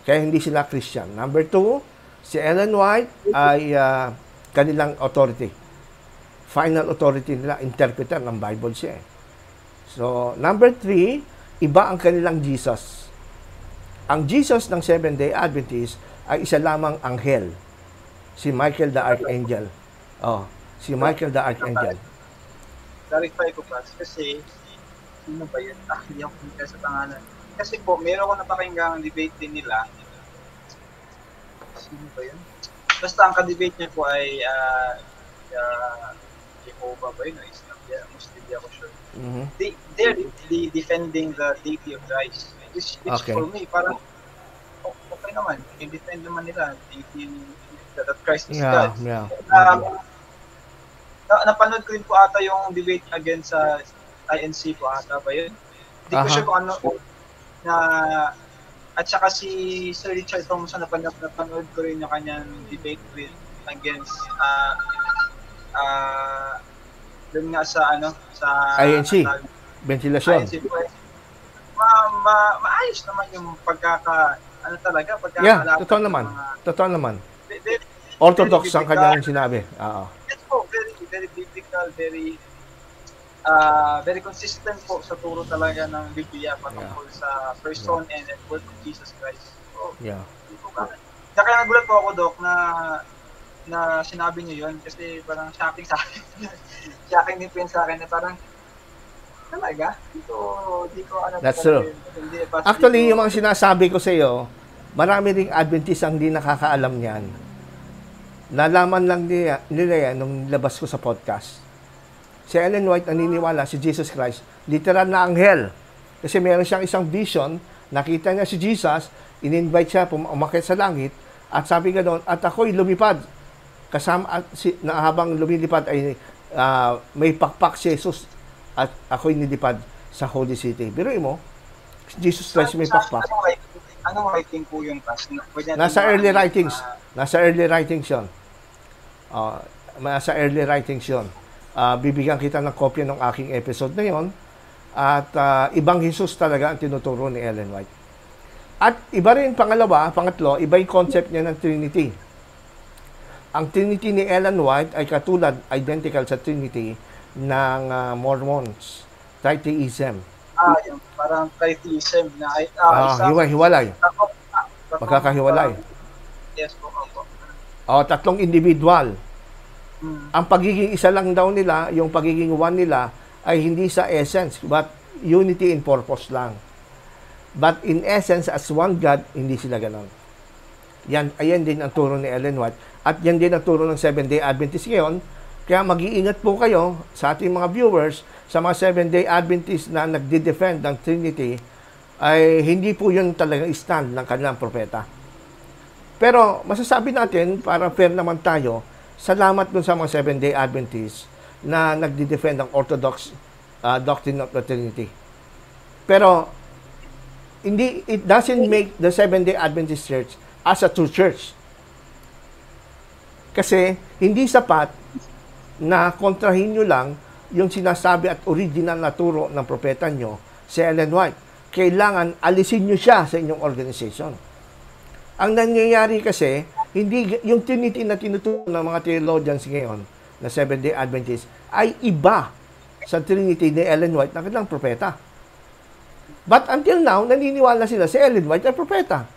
Speaker 1: Kaya hindi sila Christian. Number two, si Ellen White ay kanilang authority. Final authority nila, interpreter ng Bible siya. So, number three, iba ang kanilang Jesus. Ang Jesus ng Seventh-day Adventist ay isa lamang anghel. Si Michael the Archangel. Si Michael the Archangel.
Speaker 2: Clarify ko pa, kasi sino ba yun? Hindi ako kumita sa pangalan. Kasi po, meron ko napakinggang debate din nila. Sino ba yun? Basta ang ka-debate niya po ay Jehovah ba yun? Muslim, di ako sure.
Speaker 1: Mm-hmm.
Speaker 2: They're defending the deity of Christ. Which okay. For me, parang okay naman. I-defend naman nila that Christ is God.
Speaker 1: Yeah.
Speaker 2: Napanood ko rin po ata yung debate against sa INC po ata ba yun? Hindi ko sure kung ano na at saka si Sir Richard Thompson napanood ko rin yung kanyang debate with against doon nga sa sa
Speaker 1: INC ventilasyon.
Speaker 2: INC po, maayos naman yung pagkakaalap.
Speaker 1: Totoo naman. Orthodox ang kanyang sinabi.
Speaker 2: Yes po, very biblical, very consistent po sa turo talaga ng Biblia patungkol sa person and work of Jesus Christ. So, kaya nagulat po ako, Doc, na sinabi niyo yun kasi parang shocking sa akin. Shocking din po yun sa akin na parang talaga? Di ko
Speaker 1: That's true. Actually, yung mga sinasabi ko sa iyo, marami ring Adventist ang hindi nakakaalam niyan. Nalaman lang nila yan nung labas ko sa podcast. Si Ellen White naniniwala si Jesus Christ, literal na anghel. Kasi meron siyang isang vision, nakita niya si Jesus, in-invite siya, umakyat sa langit, at sabi ka doon, at ako'y lumipad. Kasama, habang lumilipad ay may pakpak si Jesus, at ako'y nilipad sa Holy City. Biruin mo, Jesus Christ may pakpak.
Speaker 2: Anong writing po yung past?
Speaker 1: Nasa early writings. Nasa early writings yun. Nasa early writings yun. Bibigyan kita ng kopya ng aking episode na yon. At ibang Jesus talaga ang tinuturo ni Ellen White. At iba rin pangatlo, iba yung concept niya ng Trinity. Ang Trinity ni Ellen White ay katulad, identical sa Trinity ng Mormons. Tritheism.
Speaker 2: Yung parang tritheism na
Speaker 1: hiwalay. Magkakahiwalay.
Speaker 2: Yes po.
Speaker 1: Tatlong individual. Ang pagiging isa lang daw nila, yung pagiging one nila, ay hindi sa essence, but unity in purpose lang. But in essence, as one God, hindi sila ganon. Ayan din ang turo ni Ellen White. At yan din ang turo ng Seventh-day Adventist ngayon. Kaya mag-iingat po kayo sa ating mga viewers, sa mga Seventh-day Adventists na nagde-defend ng Trinity, ay hindi po yun talagang stand ng kanilang propeta. Pero masasabi natin, para fair naman tayo, salamat dun sa mga Seventh-day Adventists na nagde-defend ng Orthodox doctrine of the Trinity. Pero it doesn't make the Seventh-day Adventist Church as a true church. Kasi hindi sapat na kontrahin nyo lang yung sinasabi at original na turo ng propeta nyo, si Ellen White. Kailangan alisin nyo siya sa inyong organization. Ang nangyayari kasi, hindi yung Trinity na tinuturo ng mga theologians ngayon, na Seventh-day Adventists, ay iba sa Trinity ni Ellen White na kanilang propeta. But until now, naniniwala sila si Ellen White ay propeta.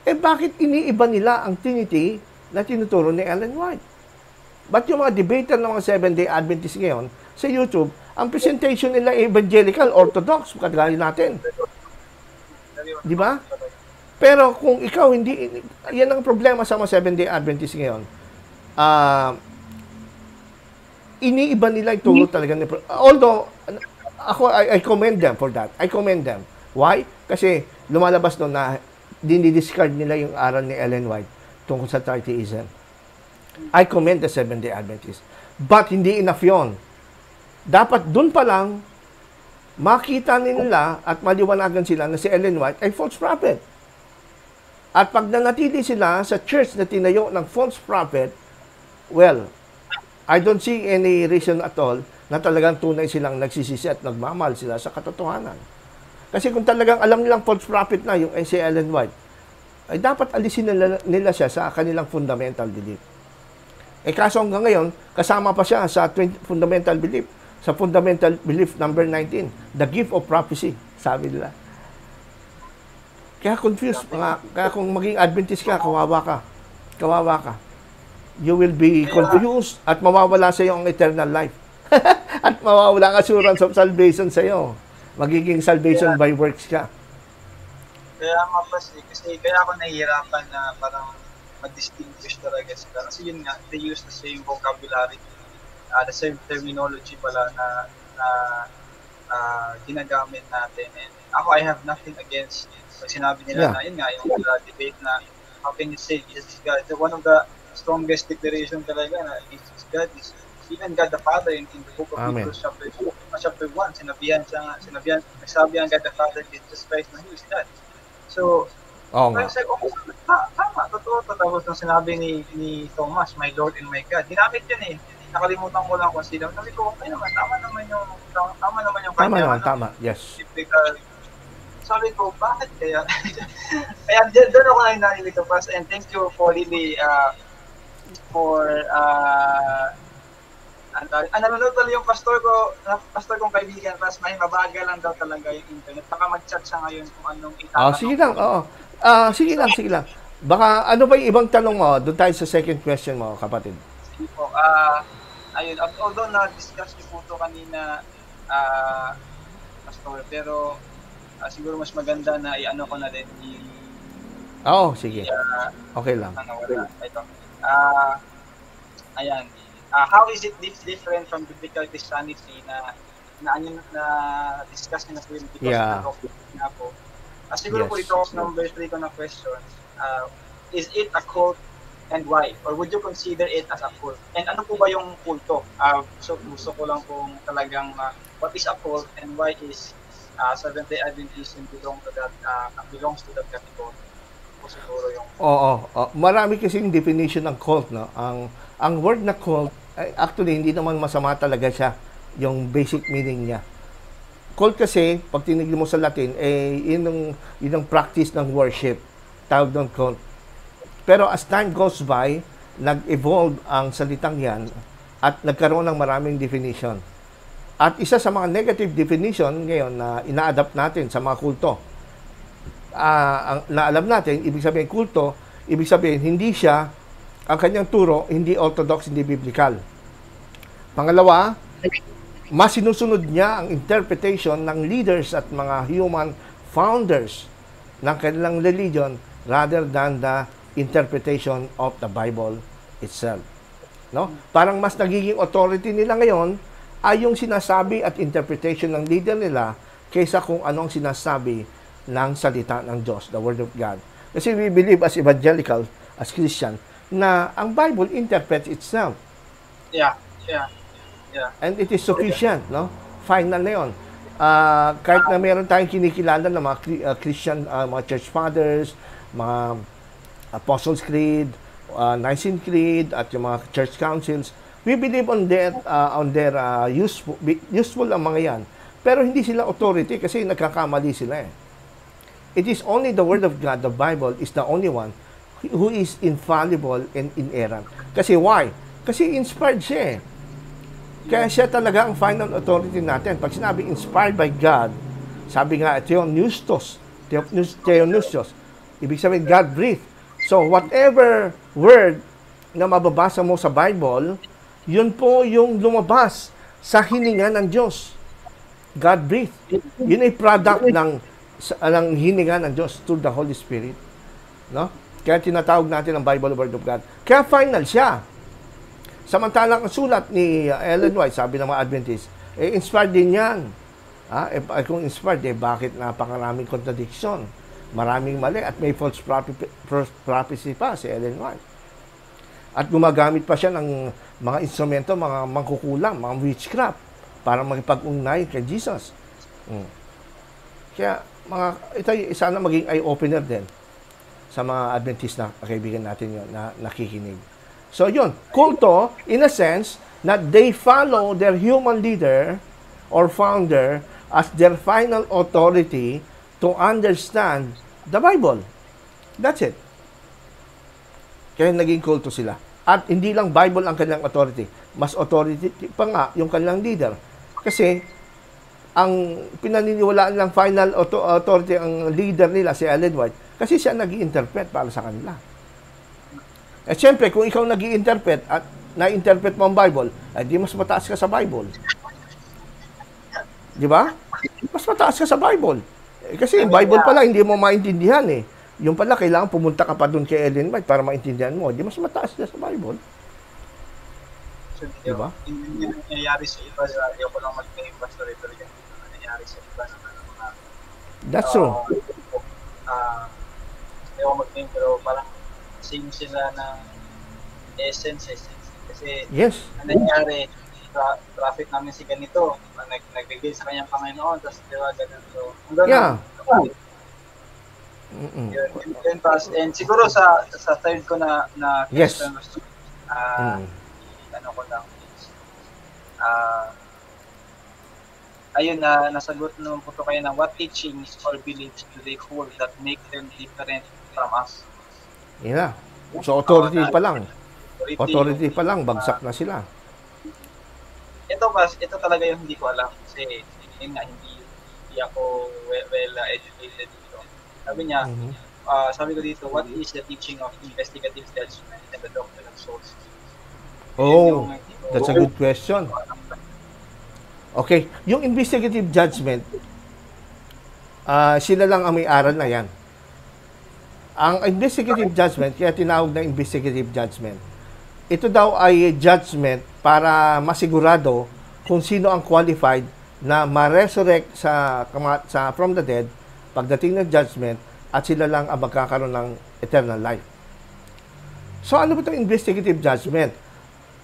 Speaker 1: Bakit iniiba nila ang Trinity na tinuturo ni Ellen White? But yung mga debater ng mga Seventh-day Adventists ngayon, sa YouTube, ang presentation nila evangelical, orthodox, kagaya natin. Di ba? Pero kung ikaw hindi, yan ang problema sa mga Seventh-day Adventists ngayon. Iniiba nila yung turo talaga. Although, I commend them for that. I commend them. Why? Kasi lumalabas doon na dinidiscard nila yung aral ni Ellen White tungkol sa tritheism. I commend the Seventh-day Adventists. But hindi enough yun. Dapat doon pa lang, makita nila at maliwanagan sila na si Ellen White ay false prophet. At pag nanatili sila sa church na tinayo ng false prophet, well, I don't see any reason at all na talagang tunay silang nagsisisi at nagmamahal sila sa katotohanan. Kasi kung talagang alam nilang false prophet na yung si Ellen White, ay dapat alisin nila siya sa kanilang fundamental belief. Kaso hanggang ngayon, kasama pa siya sa fundamental belief. Sa fundamental belief number 19, the gift of prophecy, sabi nila. Kaya confused, kaya kung maging Adventist ka, kawawa ka. Kawawa ka. You will be confused at mawawala sa iyo ang eternal life. At mawawala ang assurance of salvation sa iyo. Magiging salvation by works ka.
Speaker 2: Kaya nga kasi kaya ako nahihirapan na parang mag-distinguish talaga sila. Kasi yun nga, they use the same vocabulary, the same terminology pala na ginagamit natin. And ako, I have nothing against pag sinabi nila na yun nga, yung debate na how can you say Jesus is God? One of the strongest declaration talaga na Jesus God is even God the Father in the book of Hebrews chapter 1, nagsabi ang God the Father Jesus Christ na He is God. So, I said, tama, totoo. Tapos nung sinabi ni Thomas, my Lord and my God, ginamit yun eh. Nakalimutan ko lang kung sino. Sabi ko, okay naman, tama naman yung kanya.
Speaker 1: Tama, yes.
Speaker 2: Sabi ko, bakit kaya? Kaya doon ako na narinig ko, Pastor, and thank you for really, nanonood pala yung pastor kong kaibigan, tapos may mabagal lang daw talaga yung internet. Baka mag-chat siya ngayon kung anong itatanong.
Speaker 1: Sige lang, oo. Sige lang. Baka ano ba yung ibang tanong mo? Doon tayo sa second question mo, kapatid.
Speaker 2: Sige po. Ayun, although na-discuss niyo po ito kanina, pastor, pero siguro mas maganda na i-ano ko na rin
Speaker 1: sige. Okay lang.
Speaker 2: Ito. Ayan. How is it different from biblical Christianity na discuss niyo na po yun because na po. Siguro po ito number 3 ko na question. Is it a cult and why? Or would you consider it as a cult? And ano po ba yung kulto? So gusto ko lang kung talagang what is a cult and why is Seventh-day Adventism belongs to that category? Po siguro yung
Speaker 1: marami kasing definition ng cult, no? Ang word na cult, actually hindi naman masama talaga siya, yung basic meaning niya. Cult kasi, pag tinignan mo sa Latin, yun ang practice ng worship. Tawag doon cult. Pero as time goes by, nag-evolve ang salitang yan at nagkaroon ng maraming definition. At isa sa mga negative definition ngayon na ina-adapt natin sa mga kulto, na alam natin, ibig sabihin kulto, ibig sabihin hindi siya, ang kanyang turo, hindi orthodox, hindi biblical. Pangalawa, mas sinusunod niya ang interpretation ng leaders at mga human founders ng kanilang religion rather than the interpretation of the Bible itself. No? Parang mas nagiging authority nila ngayon ay yung sinasabi at interpretation ng leader nila kaysa kung anong sinasabi ng salita ng Diyos, the Word of God. Kasi we believe as evangelical, as Christian, na ang Bible interprets itself.
Speaker 2: Yeah.
Speaker 1: And it is sufficient, no? Final na yun. Kahit na meron tayong kinikilala ng mga Christian, mga church fathers, mga Apostles' Creed, Nicene Creed, at yung mga church councils, we believe on their useful ang mga yan. Pero hindi sila authority kasi nagkakamali sila eh. It is only the Word of God, the Bible, is the only one who is infallible and inerrant. Kasi why? Kasi inspired siya eh. Kaya siya talaga ang final authority natin. Pag sinabi inspired by God, sabi nga, theopneustos, ibig sabihin, God breathed. So, whatever word na mababasa mo sa Bible, yun po yung lumabas sa hininga ng Diyos. God breathed. Yun ay product ng hininga ng Diyos through the Holy Spirit. No? Kaya tinatawag natin ang Bible Word of God. Kaya final siya. Samantalang ang sulat ni Ellen White, sabi ng mga Adventist, inspired din yan. Kung inspired, bakit napakaraming contradiction? Maraming mali at may false prophecy pa si Ellen White. At gumagamit pa siya ng mga instrumento, mga mangkukulam, mga witchcraft para makipag-ugnay kay Jesus. Kaya ito sana maging eye-opener din sa mga Adventist na kaibigan natin yun na nakikinig. So yun, kulto, in a sense, that they follow their human leader or founder as their final authority to understand the Bible. That's it. Kaya naging kulto sila. At hindi lang Bible ang kanilang authority. Mas authority pa nga yung kanilang leader. Kasi, ang pinaniniwalaan ng final authority ang leader nila, si Ellen White, kasi siya nag-i-interpret para sa kanila. At syempre, kung ikaw nag-i-interpret at na-interpret mo ang Bible, ay di mas mataas ka sa Bible. Di ba? Mas mataas ka sa Bible. Kasi yung Bible pala, hindi mo maintindihan eh. Yung pala, kailangan pumunta ka pa doon kay Ellen White para maintindihan mo. Di mas mataas ka sa Bible.
Speaker 2: So,
Speaker 1: di ba?
Speaker 2: Hindi nangyayari sa iba. Ayaw ko lang mag-name pastor ito. Hindi nangyayari sa iba naman ng mga...
Speaker 1: That's true.
Speaker 2: Ayaw ko mag-name pero parang same sila ng essence. Kasi
Speaker 1: yes.
Speaker 2: Ang nangyari, traffic namin si ganito. Nagbigay sa kanyang Panginoon. Tapos diba, ganun. So,
Speaker 1: yeah.
Speaker 2: And siguro sa third ko na
Speaker 1: yes.
Speaker 2: Ano ko lang ayun nasagot naman po to kayo ng what teachings or beliefs do they hold that make them different from us?
Speaker 1: Yeah. So authority pa lang. Authority pa lang, bagsak na sila.
Speaker 2: Ito talaga yung hindi ko alam kasi yun nga, hindi ako well educated dito. Sabi niya, sabi ko dito, what is the teaching of investigative judgment and the doctrine of souls?
Speaker 1: Oh, that's a good question. Okay, yung investigative judgment, sila lang ang may aral na yan. Ang investigative judgment, kaya tinawag na investigative judgment, ito daw ay judgment para masigurado kung sino ang qualified na ma-resurrect from the dead pagdating ng judgment at sila lang ang magkakaroon ng eternal life. So ano ba itong investigative judgment?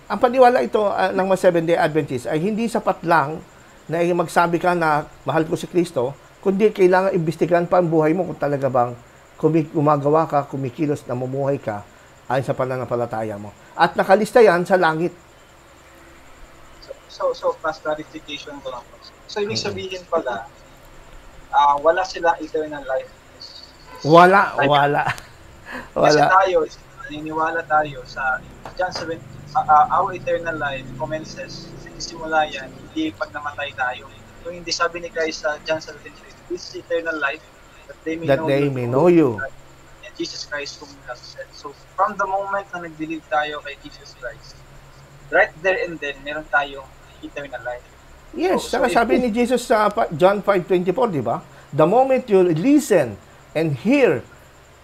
Speaker 1: Ang paniwala ito ng mga Seventh-day Adventists ay hindi sapat lang na magsabi ka na mahal ko si Kristo, kundi kailangan imbestigahan pa ang buhay mo kung talaga bang gumagawa ka, kumikilos, namumuhay ka ayon sa pananampalataya mo. At nakalista yan sa langit.
Speaker 2: So past clarification ko lang. So ibig sabihin pala, wala silang eternal life.
Speaker 1: Wala.
Speaker 2: Kasi tayo, naniniwala tayo sa John 7, our eternal life commences, simula yan, hindi pag namatay tayo. Kung hindi sabi ni Christ sa John 17:3, this is eternal life, that they may know you. And Jesus Christ whom you have sent. So from the moment na nag-believe tayo kay Jesus Christ, right there and then, meron tayong eternal life.
Speaker 1: Yes, saka sabi ni Jesus sa John 5:24, di ba? The moment you listen and hear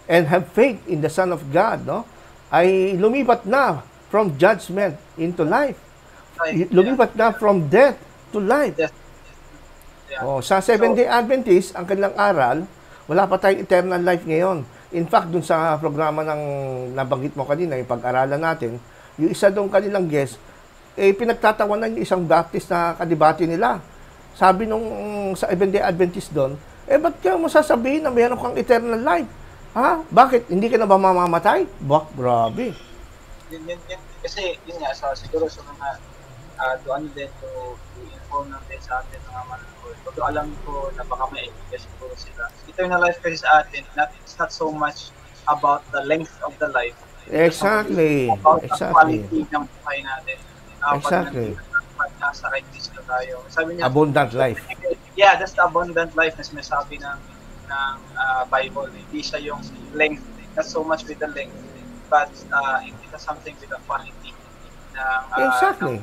Speaker 1: and have faith in the Son of God, no, ay lumipat na from judgment into life.
Speaker 2: Right.
Speaker 1: Lumipat na from death to life.
Speaker 2: Yes. Yeah.
Speaker 1: Oh, sa Seventh-day Adventist, ang kanilang aral, wala pa tayong eternal life ngayon. In fact, dun sa programa ng nabanggit mo kanina, yung pag-aralan natin, yung isa doon kanilang guest, pinagtatawanan yung isang Baptist na kadibati nila. Sabi nung sa Seventh-day Adventist doon, ba't kaya mo sasabihin na mayroon kang eternal life? Ha? Bakit? Hindi ka na ba mamamatay? Grabe.
Speaker 2: Yun. Kasi, yun nga, siguro sa mga doon din to inform natin sa atin mga manonood. Although alam ko na baka may idea siguro sila. Eternal life kasi sa atin, it's not so much about the length of the life.
Speaker 1: Exactly.
Speaker 2: About the quality ng buhay natin.
Speaker 1: Exactly.
Speaker 2: Pag nasa kay Kristo tayo. Sabi niya,
Speaker 1: abundant life.
Speaker 2: Yeah, that's the abundant life na sinasabi ng Bible. Hindi siya yung length. Not so much with the length. But it has something with the quality.
Speaker 1: Exactly.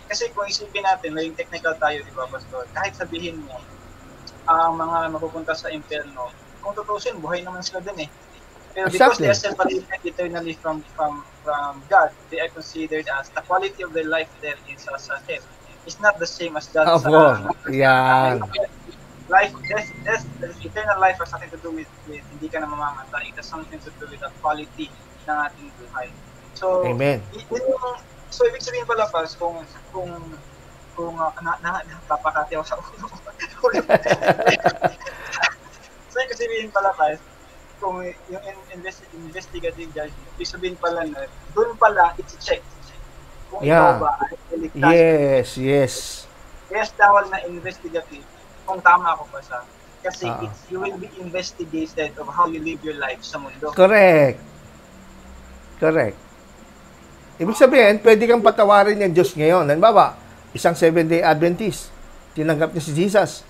Speaker 2: Kasi kung isipin natin, may technical tayo, di ba, Pastor? Kahit sabihin mo, ang mga mapupunta sa impyerno, kung tutusin, buhay naman sila din eh. Pero because they are separated eternally from God, they are considered as the quality of their life there is as a hell. It's not the same as God.
Speaker 1: Yan.
Speaker 2: Life, eternal life has something to do with hindi ka na mamamatay. It has something to do with the quality ng ating buhay. So,
Speaker 1: amen.
Speaker 2: So, ibig sabihin pala, Pas, kung napapakati ako sa ulo. So, ibig sabihin pala, Pas, kung yung investigative judgment, ibig sabihin pala na, doon pala, it's check. Kung ikaw ba ay
Speaker 1: ligtas.
Speaker 2: Yes, tawag na investigative. Kung tama ako pa sa. Kasi you will be investigated of how you live your life sa mundo.
Speaker 1: Correct. Ibig sabihin, pwede kang patawarin ng Diyos ngayon. Halimbawa, isang Seventh-day Adventist, tinanggap niya si Jesus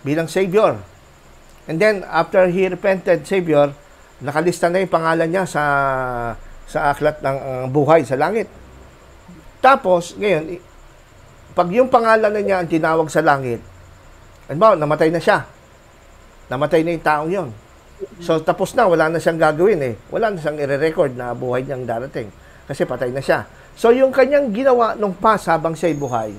Speaker 1: bilang Savior. And then, after he repented, Savior, nakalista na yung pangalan niya sa aklat ng buhay sa langit. Tapos, ngayon, pag yung pangalan na niya ang tinawag sa langit, halimbawa, namatay na siya. Namatay na yung taong yon. So, tapos na, wala na siyang gagawin eh. Wala na siyang i-record na buhay niyang darating. Kasi patay na siya. So, yung kanyang ginawa nung past habang siya'y buhay,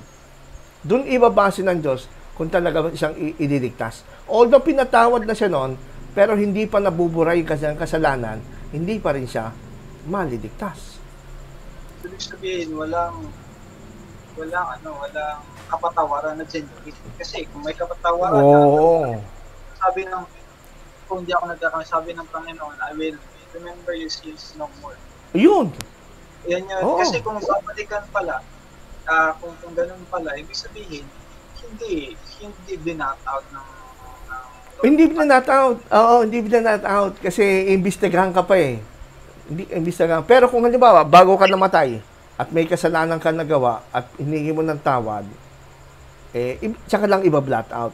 Speaker 1: dun ibabase ng Diyos kung talaga siyang ililigtas. Although pinatawad na siya noon, pero hindi pa nabuburay kasi ang kasalanan, hindi pa rin siya maliligtas.
Speaker 2: Ibig sabihin, walang kapatawaran na genuine. Kasi kung may kapatawaran sabi ng, kung hindi ako nagkakamali, sabi ng Panginoon, I will remember your sins no more.
Speaker 1: Yun.
Speaker 2: Yan yun. Kasi kung babalikan pala, kung ganun pala, ibig sabihin, hindi binat out ng
Speaker 1: hindi binat out. Oo, hindi binat out kasi imbestigahan ka pa eh. Hindi imbestigahan. Pero kung halimbawa, bago ka namatay at may kasalanan ka nagawa at hiningi mo ng tawad, tsaka lang iba-blot out.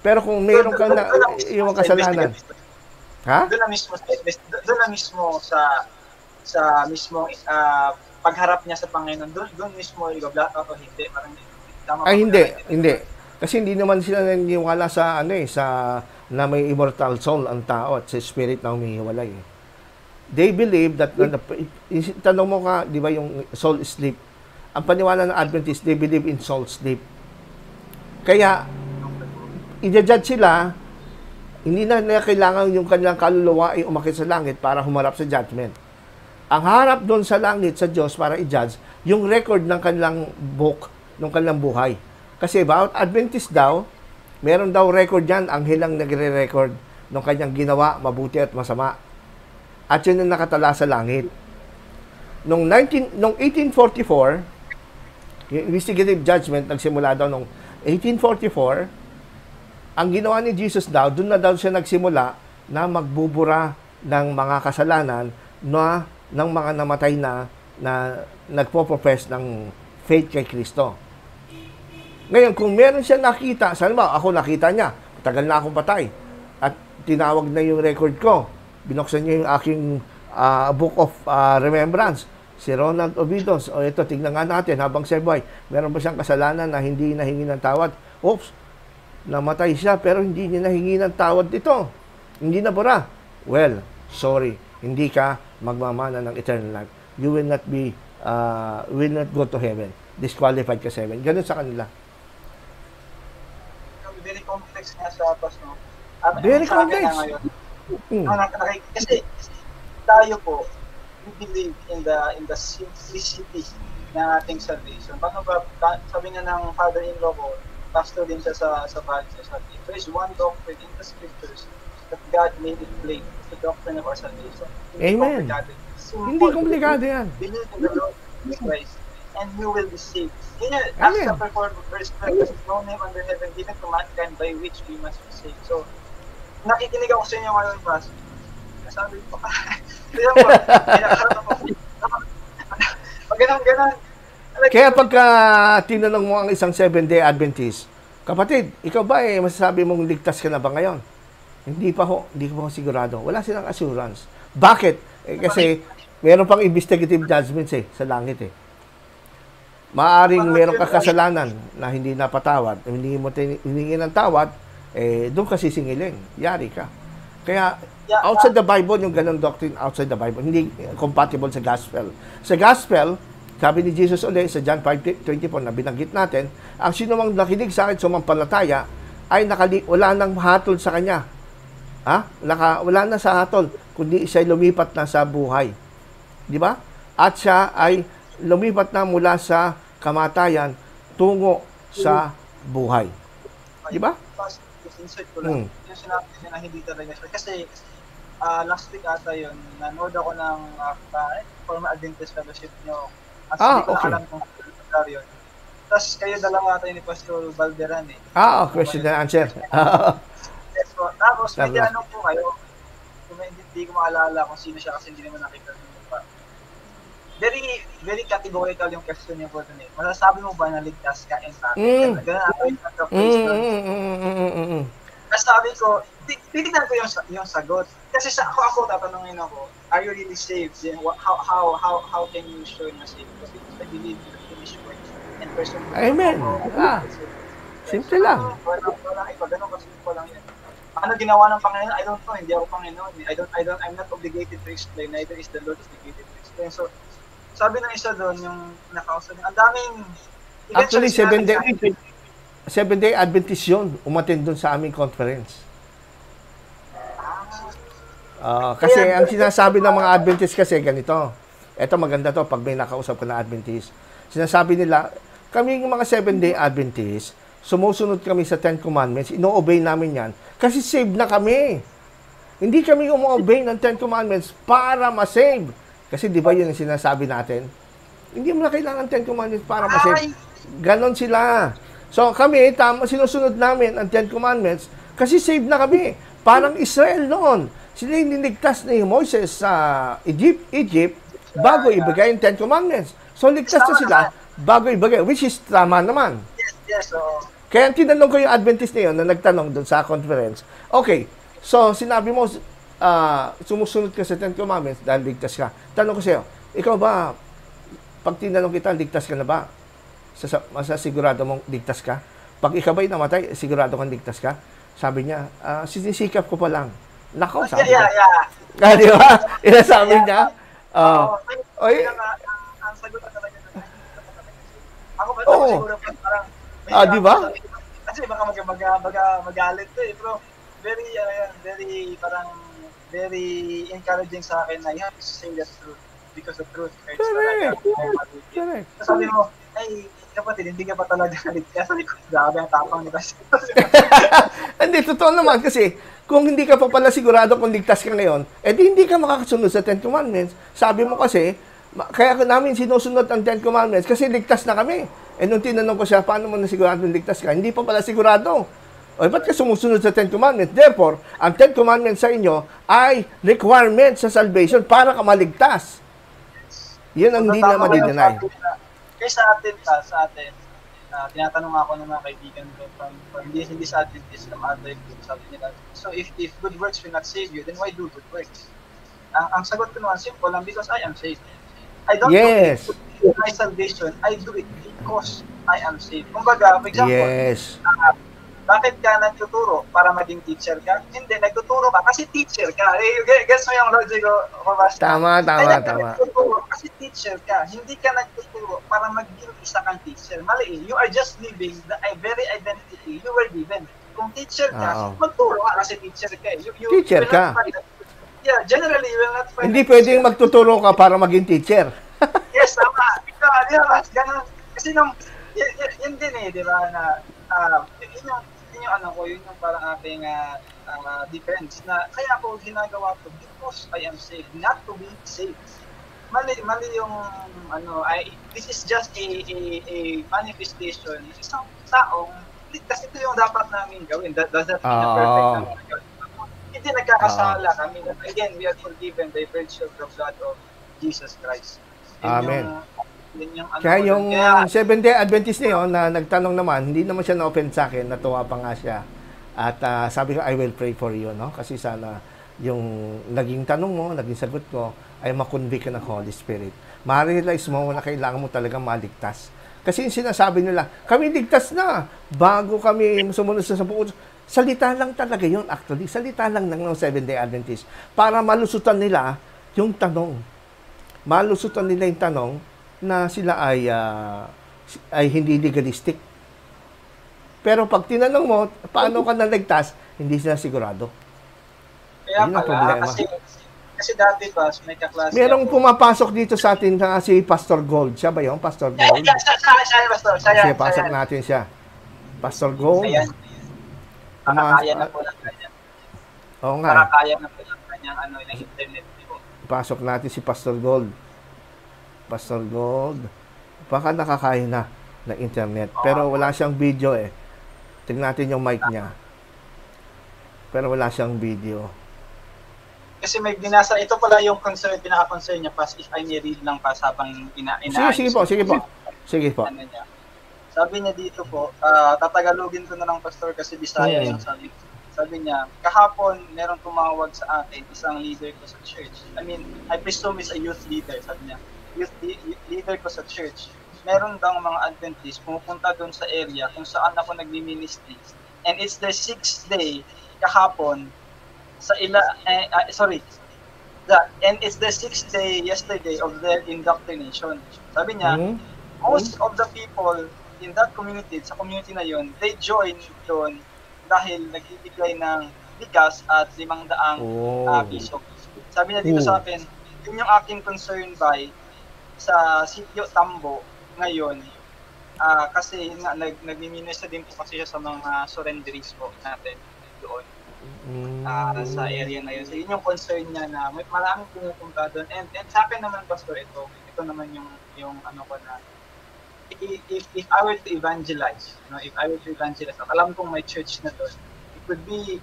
Speaker 1: Pero kung mayroon kang yung kasalanan,
Speaker 2: doon na mismo sa mismo pagharap niya sa Panginoon, doon mismo i-blot out o hindi? Parang tama.
Speaker 1: Ay, hindi. Kasi hindi naman sila naniniwala sa na may immortal soul ang tao at sa spirit na humihiwalay. They believe that tanong mo ka, di ba yung soul sleep? Ang paniwala ng Adventist, they believe in soul sleep. Kaya i-judge sila, hindi na nila kailangan yung kanilang kaluluwa ay umakit sa langit para humarap sa judgment. Ang harap doon sa langit, sa Diyos, para i-judge, yung record ng kanilang book, ng kanilang buhay. Kasi bawat Adventist daw, meron daw record yan, anghel ang nagre-record ng kanyang ginawa, mabuti at masama. At yun ang nakatala sa langit. Noong 1844, yung investigative judgment, nagsimula daw noong 1844, ang ginawa ni Jesus daw, doon na daw siya nagsimula na magbubura ng mga kasalanan ng mga namatay na nagpo-profess ng faith kay Kristo. Ngayon, kung meron siya nakita, sana ba, ako nakita niya, tagal na akong patay, at tinawag na yung record ko, binuksan niya yung aking book of remembrance, si Ronald Obidos, o ito, tignan nga natin, habang siya buhay, meron ba siyang kasalanan na hindi nahingi ng tawad? Oops, namatay siya, pero hindi niya nahingi ng tawad dito. Hindi na bara. Well, sorry, hindi ka magmamana ng eternal life. you will not go to heaven. Disqualified ka sa heaven. Ganun sa kanila.
Speaker 2: Very complex nga sa apas, no? At
Speaker 1: Very
Speaker 2: sa akin
Speaker 1: complex.
Speaker 2: na ngayon, kasi tayo po, we believe in the simplicity ng ating salvation. Paano ba, sabi nga ng father-in-law ko, pastor din siya sa Baptist. There is one doctrine in the scriptures that God made it plain, the doctrine of our salvation.
Speaker 1: Amen. Hindi komplikado yan.
Speaker 2: Believe in the Lord Jesus Christ, and you will be saved. Yan, Acts chapter 4, verse 12, there is no name under heaven given to mankind by which we must be saved. So, nakikinig ako sa inyo ngayon, Bas. Sabi ko, kaya po, pinakaroon ako. Pag ganun,
Speaker 1: Kaya pagka tinanong mo ang isang Seventh-day Adventist, kapatid, ikaw ba masasabi mong ligtas ka na ba ngayon? Hindi pa ho sigurado. Wala silang assurance. Bakit? Kasi meron pang investigative judgments sa langit Maaring meron ka kasalanan na hindi napatawad, hindi mo hiningi ng tawad, doon ka sisingilin. Yari ka. Kaya, outside the Bible, yung ganong doctrine outside the Bible, hindi compatible sa gospel. Sa gospel, sabi ni Jesus ulit sa John 5:24 na binanggit natin, ang sinumang nakinig sa akin sumampalataya ay wala nang hatol sa kanya. Wala na sa hatol, kundi siya lumipat na sa buhay. Di ba? At siya ay lumipat na mula sa kamatayan tungo sa buhay. Di ba?
Speaker 2: Insert ko lang. Yung sinabi niya na hindi talaga siya. Kasi last week ata yun, nanood ako ng former Adventist fellowship nyo. At hindi ko na alam kung ano yun. Tapos kayo dalawa ata yun ni Pastor Valderan
Speaker 1: Question and answer.
Speaker 2: Yes, so, tapos may anong po kayo, kung hindi ko maalala kung sino siya kasi hindi naman nakita nyo pa. Very categorical yung question niya po doon Masasabi mo ba na ligtas ka and bakit? Ganun ako yung nagka-question. Kasi sabi ko, titignan ko yung sagot. Kasi ako tatanungin ako, are you really saved? Then how can you show na saved? Because I believe in the finished work and person.
Speaker 1: Amen. Simple lang.
Speaker 2: Walang iba, ganun kasimple lang yan. Ano ginawa ng Panginoon? I don't know, hindi ako Panginoon. I'm not obligated to explain, neither is the Lord obligated to explain. So, sabi ng isa doon, yung nakausap niya, ang daming...
Speaker 1: Actually, Seven-day Adventist yun, umattend doon sa aming conference. Kasi ang sinasabi ng mga Adventist kasi ganito. Ito maganda to pag may nakausap ka na Adventist. Sinasabi nila, kami yung mga Seven-day Adventist, sumusunod kami sa Ten Commandments, ino-obey namin yan, kasi saved na kami. Hindi kami umo-obey ng Ten Commandments para ma-save. Kasi di ba yun ang sinasabi natin? Hindi mo na kailangan 10 Commandments para ma-save. Ganon sila. So kami, sinusunod namin ang 10 Commandments kasi save na kami. Parang Israel noon. Sila yung niligtas ni Moses sa Egypt bago ibigay yung 10 Commandments. So ligtas na sila bago ibigay, which is tama naman.
Speaker 2: Yes.
Speaker 1: Kaya tinanong ko yung Adventist na yun na nagtanong doon sa conference. Okay, so sinabi mo, sumusunod ka sa 10 Commandments dahil ligtas ka. Tanong ko sa'yo, ikaw ba, pag tinanong kita, ligtas ka na ba? Masasigurado mong ligtas ka? Pag ikaw ba'y namatay, sigurado kang ligtas ka? Sabi niya, sinisikap ko pa lang. Nako, sabi niya. Di ba? Inasabi niya.
Speaker 2: Ang sagot na talaga na. Ako ba siguro parang...
Speaker 1: di ba?
Speaker 2: Kasi baka magalit pero very parang very encouraging sa akin na you have to say the truth because the truth hurts.
Speaker 1: Correct.
Speaker 2: Sabi mo, ay, kapatid, hindi ka pa talaga naligtas. Sabi ko, grabe ang tapang ni Bas.
Speaker 1: Hindi, totoo naman kasi kung hindi ka pa pala sigurado kung ligtas ka ngayon, di hindi ka makakasunod sa 10 Commandments. Sabi mo kasi, kaya namin sinusunod ang 10 Commandments kasi ligtas na kami. Nung tinanong ko siya, paano mo na sigurado ligtas ka? Hindi pa pala sigurado. Ba't ka sumusunod sa 10 Commandments? Therefore, ang 10 Commandments sa inyo ay requirement sa salvation para ka maligtas. Yun ang hindi na madideny.
Speaker 2: Kaya sa atin, tinatanong ako ng mga kaibigan ko from hindi sa Adventist, sa mga Adventist, sabi nila, so if good works will not save you, then why do good works? Ang sagot ko naman, simple lang, because I am saved. I don't do it for my salvation, I do it because I am saved. Kumbaga, for example, bakit ka nagtuturo? Para maging teacher ka? Hindi, nagtuturo ka kasi teacher ka. Guess mo yung logic ko, Mabas?
Speaker 1: Tama.
Speaker 2: Nagtuturo kasi teacher teacher ka. Hindi ka nagtuturo para maging isa kang teacher. Mali eh. You are just living the very identity you were given. Kung teacher ka, magturo ka kasi teacher ka eh.
Speaker 1: Teacher ka.
Speaker 2: Yeah, generally, you will not find
Speaker 1: hindi pwedeng magtuturo ka para maging teacher.
Speaker 2: Yes, tama. Ikaw, di ba? Ganun. Kasi yun din eh, di ba, na, yun yung ano ko, yun yung parang ating defense na kaya ako ginagawa ko because I am saved, not to be saved. Mali yung ano, this is just a manifestation ng isang taong kasi ito yung dapat namin gawin. Does that mean na perfect namin gawin? Hindi nagkakasala kami. Again, we are forgiven by virtue of the blood of Jesus Christ.
Speaker 1: Amen.
Speaker 2: Kaya
Speaker 1: yung Seventh-day Adventist na yun, na nagtanong naman, hindi naman siya na-open sa akin, natuwa pa nga siya. At sabi ko, I will pray for you, no? Kasi sana yung naging tanong mo, naging sagot ko, ay makonvict ka ng Holy Spirit. Ma-realize mo na kailangan mo talaga maligtas. Kasi yung sinasabi nila, kami ligtas na, bago kami sumunod sa 10. Salita lang talaga yun, actually. Salita lang ng Seventh-day Adventist. Para malusutan nila yung tanong. Malusutan nila yung tanong na sila ay hindi legalistic. Pero pag tinanong mo, paano ka naligtas, hindi sila sigurado.
Speaker 2: Kaya pala, kasi dati pa, may kaklase.
Speaker 1: Merong pumapasok dito sa atin si Pastor Gold. Siya ba yun, Pastor Gold?
Speaker 2: Siya, Pastor.
Speaker 1: Sige, pasok natin siya. Pastor Gold.
Speaker 2: Ayan. Nakakaya na po lang kanya.
Speaker 1: Oo nga.
Speaker 2: Nakakaya na po lang kanyang ng internet po.
Speaker 1: Pasok natin si Pastor Gold. Pastor Gold. Baka nakakaya na ng internet. Pero wala siyang video eh. Tingnan natin yung mic niya. Pero wala siyang video.
Speaker 2: Kasi may binasa, ito pala yung concern, pinaka-concern niya, pas if I may read lang pas habang
Speaker 1: Sige po. Sige po.
Speaker 2: Ano niya. Sabi niya dito po, tatagalogin ko na lang, Pastor, kasi Bisaya yung sabi niya, kahapon meron tumawag sa akin, isang leader ko sa church. I mean, I presume is a youth leader, sabi niya. Youth leader ko sa church. Meron daw mga Adventist pumupunta doon sa area kung saan ako nagmi-ministry. And it's the 6th day kahapon and it's the 6th day yesterday of their indoctrination. Sabi niya, most of the people in that community, sa community na yun, they join doon dahil nagbibigay ng bigas at 500 piso. Sabi niya dito sa akin, yun yung aking concern sa Sitio Tambo ngayon, kasi nagmi-minister din po kasi siya sa mga surrenderies po natin doon. Sa area na yun. So yun yung concern niya na may maraming pumupunta doon. And sa akin naman, Pastor, ito naman yung ano ko na if I were to evangelize, alam kong may church na doon, it would be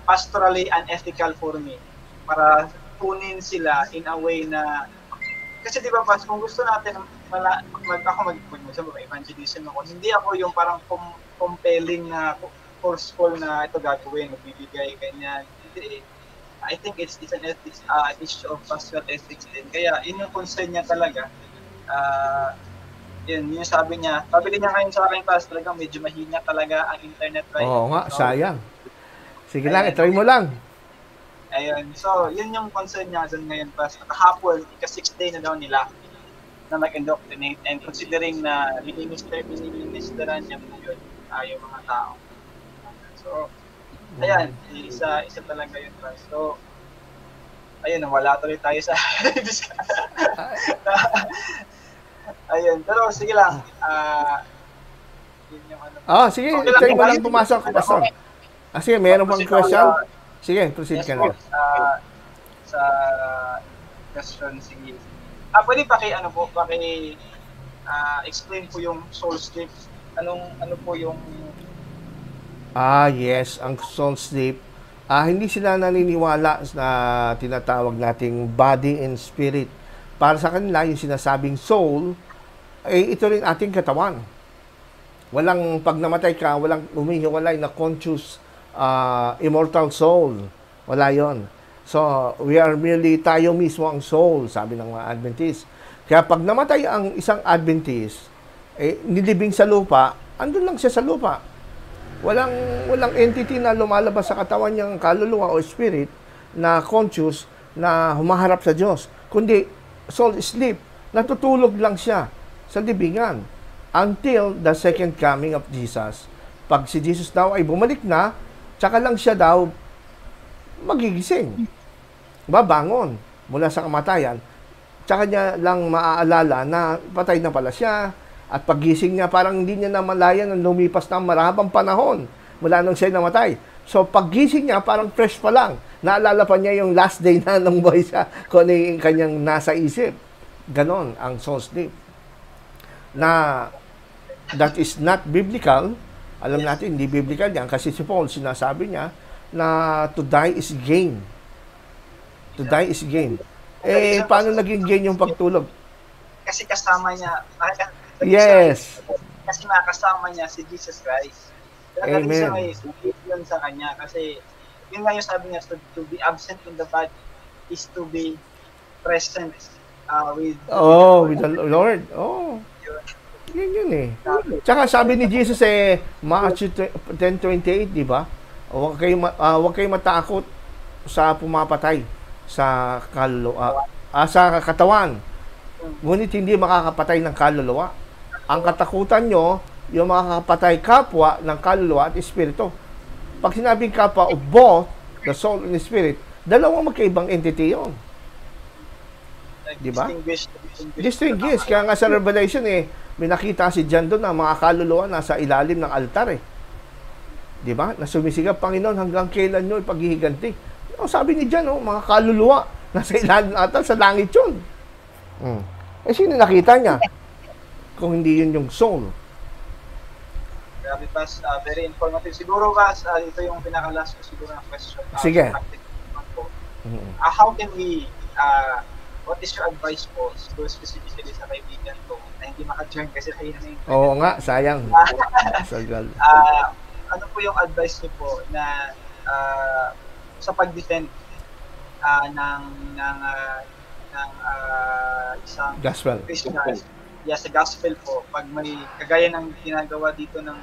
Speaker 2: pastorally unethical for me para tunin sila in a way na kasi di ba, kung gusto natin evangelism ako, hindi ako yung parang compelling na forceful na ito gagawin, magbibigay, ganyan. I think it's an ethics, issue of pastoral ethics din. Kaya, yun yung concern niya talaga. Yun yung sabi niya. Sabi din niya ngayon sa akin, Pastor, talagang medyo mahina talaga ang internet.
Speaker 1: Oo nga, sayang. Sige lang, try mo lang.
Speaker 2: Ayun. So, yun yung concern niya doon ngayon, Pastor. Kahapon, ika-6th day na daw nila na mag-indoctrinate. And considering na ministeran niya po yun, yung mga tao. So, ayan, isa talaga yun, Pastor. So, ayun, wala tuloy tayo sa ayun, pero sige lang. Yun yung ano.
Speaker 1: Sige, try mo lang pumasok, Pastor. Sige, meron bang question? Sige, proceed ka na.
Speaker 2: Sa question, sige. Pwede explain po yung soul sleep. Ano po yung
Speaker 1: yes, ang soul sleep. Hindi sila naniniwala na tinatawag nating body and spirit. Para sa kanila, yung sinasabing soul, ito rin ating katawan. Walang, pag namatay ka, walang umihiwalay na conscious, immortal soul. Wala yon. So, we are merely, tayo mismo ang soul, sabi ng mga Adventist. Kaya pag namatay ang isang Adventist, nilibing sa lupa, andun lang siya sa lupa. Walang entity na lumalabas sa katawan niyang kaluluwa o spirit na conscious na humaharap sa Diyos. Kundi, soul sleep. natutulog lang siya sa libingan until the second coming of Jesus. Pag si Jesus daw ay bumalik na, tsaka lang siya daw magigising. Babangon mula sa kamatayan. Tsaka niya lang maaalala na patay na pala siya. At paggising niya, parang hindi niya namalayan na lumipas na mahabang panahon mula nung siya namatay. So, paggising niya, parang fresh pa lang. Naalala pa niya yung last day na nung buhay siya, kung ano yung kanyang nasa isip. Ganon ang soul sleep. Na, that is not biblical. Alam natin, hindi biblical yan. Kasi si Paul, sinasabi niya, na to die is gain. To die is gain. Eh, paano naging gain yung pagtulog?
Speaker 2: Kasi kasama niya,
Speaker 1: Yes.
Speaker 2: kasi nakasama niya si Jesus Christ. Kaya
Speaker 1: Amen.
Speaker 2: siya may yun sa kanya. Kasi, yun nga yung sabi niya, to be absent in the body is to be present with
Speaker 1: With the Lord. Yun eh. Tsaka sabi ni Jesus Matthew 10:28, di ba? Huwag kayo matakot sa pumapatay sa kaluluwa, sa katawan. Ngunit hindi makakapatay ng kaluluwa. Ang katakutan nyo, yung makakapatay kapwa ng kaluluwa at espiritu. Pag sinabing kapwa of both, the soul and the spirit, dalawang magkaibang entity yun. Di ba? Distinguish. Kaya nga sa Revelation may nakita si John doon na mga kaluluwa nasa ilalim ng altar Di ba? Na sumisigaw, Panginoon, hanggang kailan nyo ipaghihiganti? Sabi ni John, mga kaluluwa nasa ilalim ng altar, sa langit yun. Sino nakita niya? Kung hindi yun yung soul.
Speaker 2: Grabe, Pas. Very informative. Siguro, Pas, ito yung pinaka-last ko siguro ng question.
Speaker 1: Sige.
Speaker 2: How can we, what is your advice po, siguro specifically sa kaibigan ko na hindi maka-join kasi kayo na yung...
Speaker 1: Oo nga, sayang. Sagal.
Speaker 2: Ano po yung advice niyo po na sa pag-defend ng isang
Speaker 1: Gospel.
Speaker 2: Christian, sa gospel po, pag may kagaya ng ginagawa dito ng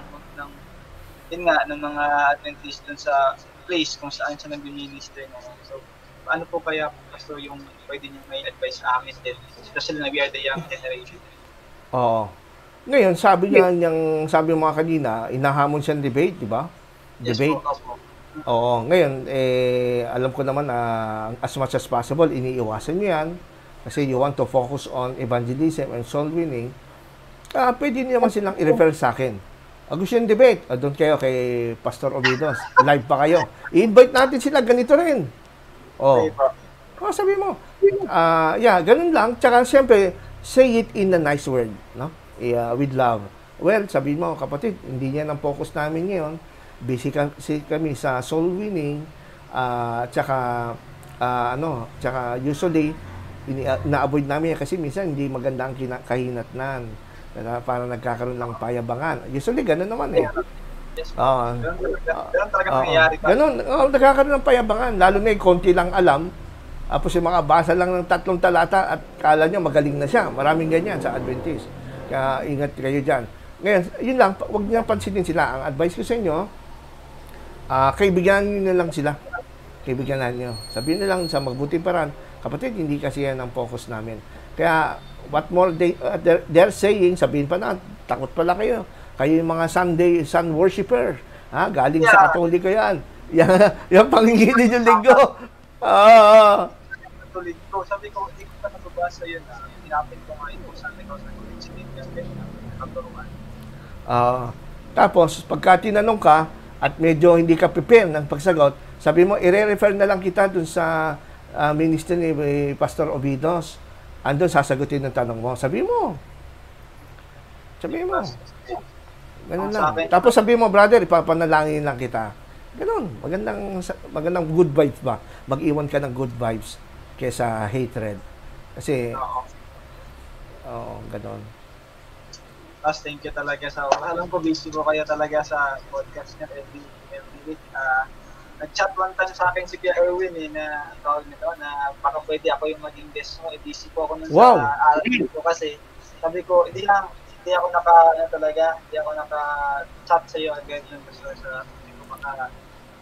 Speaker 2: mga Adventist dun sa place kung saan siya nag-minister ngayon. So, ano po kaya, Pastor, yung pwede niyo may advice sa amin din, especially na we are the young generation?
Speaker 1: Oo. Ngayon, sabi mo mga kanina, inahamon siyang debate, di ba? Debate.
Speaker 2: Yes, po.
Speaker 1: Oo. Ngayon, alam ko naman na as much as possible, iniiwasan niyo yan. Kasi you want to focus on evangelism and soul winning. Pwede niyo naman silang i-refer sa akin. Gusto yung debate. Doon kayo kay Pastor Ovidos. Live pa kayo. I-invite natin sila. Ganito rin. Sabi mo. Ganun lang. Tsaka, siyempre, say it in a nice word. No? With love. Well, sabi mo, kapatid, hindi yan ang focus namin ngayon. Busy kami sa soul winning. Tsaka usually, na-avoid namin kasi minsan hindi maganda ang kahinatnan. Parang nagkakaroon ng payabangan. Usually, gano'n naman
Speaker 2: Yes, ganun talaga nangyayari.
Speaker 1: Ganun, nagkakaroon ng payabangan. Lalo na konti lang alam. Tapos yung makabasa lang ng 3 talata at kala nyo magaling na siya. Maraming ganyan sa Adventist. Kaya ingat kayo dyan. Ngayon, yun lang, huwag niyo pansinin sila. Ang advice ko sa inyo, kaibigan nyo na lang sila. Kaibigan nyo. Sabihin na lang sa magbuting paraan, kapatid, hindi kasi yan ang focus namin. Kaya, what more they're saying, sabihin pa na, takot pala kayo. Kayo yung mga sun worshiper. Galing sa Katoliko yan. Yan pangingilin yung linggo.
Speaker 2: Sabi ko, hindi ko pa nababasa yun. Hinapin ko nga ito sa akin.
Speaker 1: Tapos, pagka tinanong ka, at medyo hindi ka prepare ng pagsagot, sabi mo, i-refer na lang kita dun sa ministry ni Pastor Ovidos. Andun, sasagutin ng tanong mo. Sabi mo. Ganun lang. Tapos sabi mo, brother, ipapanalangin lang kita. Ganun. Magandang good vibes ba? Mag-iwan ka ng good vibes kaysa hatred. Kasi, ganun.
Speaker 2: Tapos, thank you talaga sa, alam ko, busy ko kayo talaga sa podcast niya every week. Nag-chat one time sa akin si Kuya Erwin na tawag nito na baka pwede ako yung maging guest mo. Busy po ako nun sa araw ko kasi sabi ko, hindi ako naka-chat sa iyo agad yun. Sa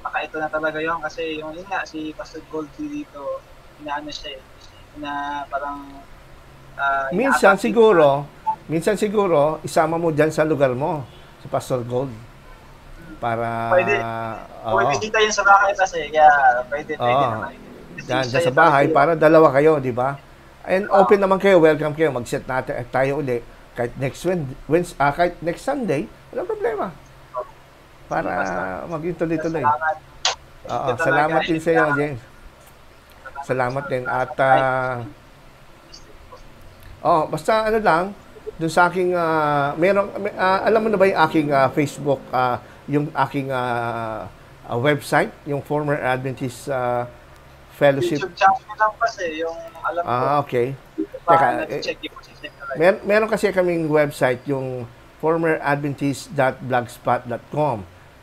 Speaker 2: baka ito na talaga yun kasi yun nga, si Pastor Goldie dito, inaano siya na parang
Speaker 1: Minsan siguro, isama mo dyan sa lugar mo, sa Pastor Gold. Para,
Speaker 2: Pwede. Kung bisita yun sa bahay kasi, kaya pwede naman.
Speaker 1: Dyan sa bahay, para dalawa kayo, di ba? And open naman kayo, welcome kayo, mag-set natin tayo uli. Kahit kahit next Sunday, walang problema. Para maging tuloy-tuloy. Salamat din sa iyo, James. Salamat din. At, basta ano lang, dun sa aking, alam mo na ba yung aking Facebook, yung aking website, yung Former Adventist Fellowship.
Speaker 2: YouTube channel lang kasi, yung alam ko.
Speaker 1: Okay. Teka, meron kasi kaming website, yung formeradventist.blogspot.com.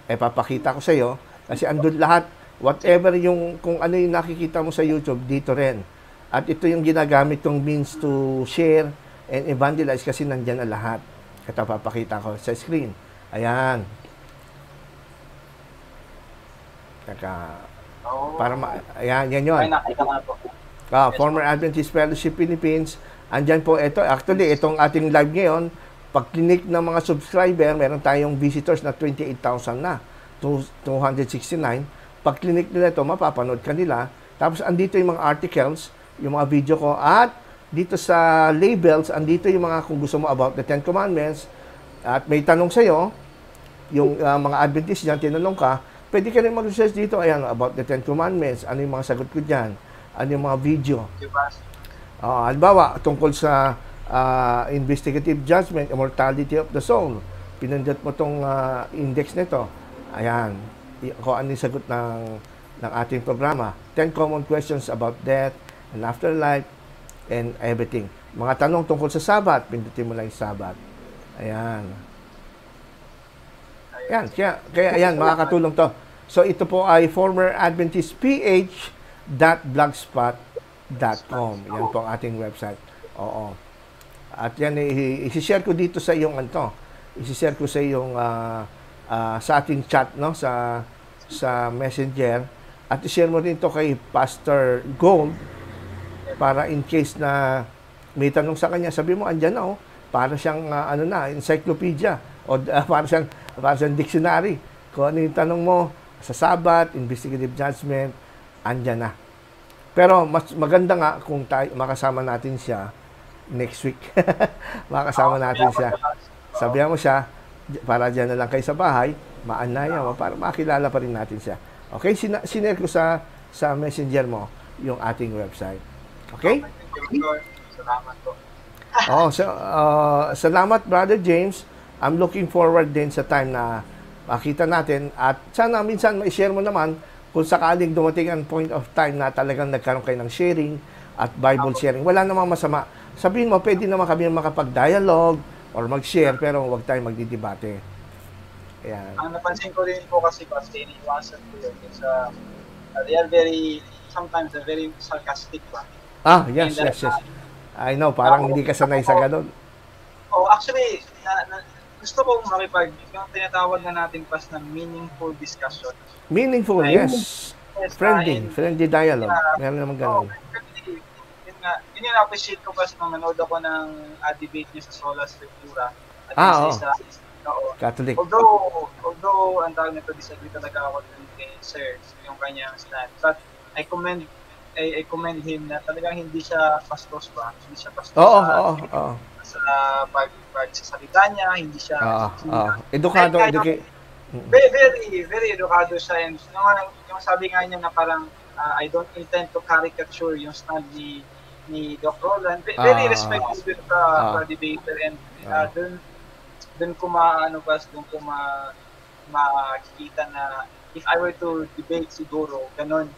Speaker 1: Papakita ko sa iyo kasi andun lahat, whatever yung, kung ano yung nakikita mo sa YouTube, dito rin. At ito yung ginagamit kong means to share and evangelize kasi nandyan na lahat. Ito papakita ko sa screen. Ayan. Ayan, yan yun. Former Adventist Fellowship Philippines. Andyan po ito. Actually, itong ating live ngayon, pag click ng mga subscriber, meron tayong visitors na 28,000 na. 269. Pag click nila ito, mapapanood ka nila. Tapos, andito yung mga articles, yung mga video ko. At dito sa labels, andito yung mga kung gusto mo about the Ten Commandments. At may tanong sa'yo, yung mga Adventist dyan, tinanong ka, pwede ka rin mag-research dito, ayan, about the Ten Commandments, ano yung mga sagot ko dyan, ano yung mga video. Halimbawa, tungkol sa investigative judgment, immortality of the soul, pinindot mo tong index nito, ayan, kung ano yung sagot ng ating programa. 10 common questions about death and afterlife and everything. Mga tanong tungkol sa Sabat, pindutin mo lang yung Sabat. Ayan. Kaya ayan, makakatulong to. So, ito po ay formeradventistph.blogspot.com. Yan po ang ating website. Oo. At yan, isi-share ko dito sa iyong isi-share ko sa iyong sa ating chat, no? Sa Messenger. At i-share mo rin to kay Pastor Gold para in case na may tanong sa kanya, sabi mo, andyan na, para siyang, encyclopedia o para siyang dictionary. Kung ano yung tanong mo sa Sabat, investigative judgment, andyan na. Pero mas maganda nga kung makasama natin siya next week. Makasama natin siya. Sabihan mo siya, para dyan na lang kayo sa bahay, maanaya mo, para makilala pa rin natin siya. Okay? Sinare ko sa messenger mo yung ating website. Okay?
Speaker 2: Salamat po.
Speaker 1: Salamat, Brother James. I'm looking forward din sa time na makita natin at sana minsan ma-share mo naman kung sakaling dumating ang point of time na talagang nagkaroon kayo ng sharing at Bible sharing. Wala namang masama. Sabihin mo, pwede naman kami makapag-dialogue or mag-share pero huwag tayong magdidebate. Ayan.
Speaker 2: Ang napansin ko rin po kasi iniiwasan ko yun. They are sometimes they're very sarcastic ba?
Speaker 1: Yes. I know, parang hindi ka sanay sa ganun.
Speaker 2: Actually, gusto ko yung tinatawag na natin na meaningful discussion.
Speaker 1: Meaningful, yes. Friendly dialogue. Meron naman ganun.
Speaker 2: Yun yung appreciate ko kasi nung nanood ako ng debate niya sa Sola Scriptura. Catholic. Although ang tawag nito, disagree talaga ako kay Sir, yung kanyang stand. But I commend him na talagang hindi siya pastos ba? Hindi siya pastos sa pagsasalita niya, hindi siya
Speaker 1: edukado.
Speaker 2: Very edukado siya. And yung sabi nga niya na parang I don't intend to caricature yung stand ni Doc Roland. Very respectful sa debater and doon ko makikita na if I were to debate siguro, ganong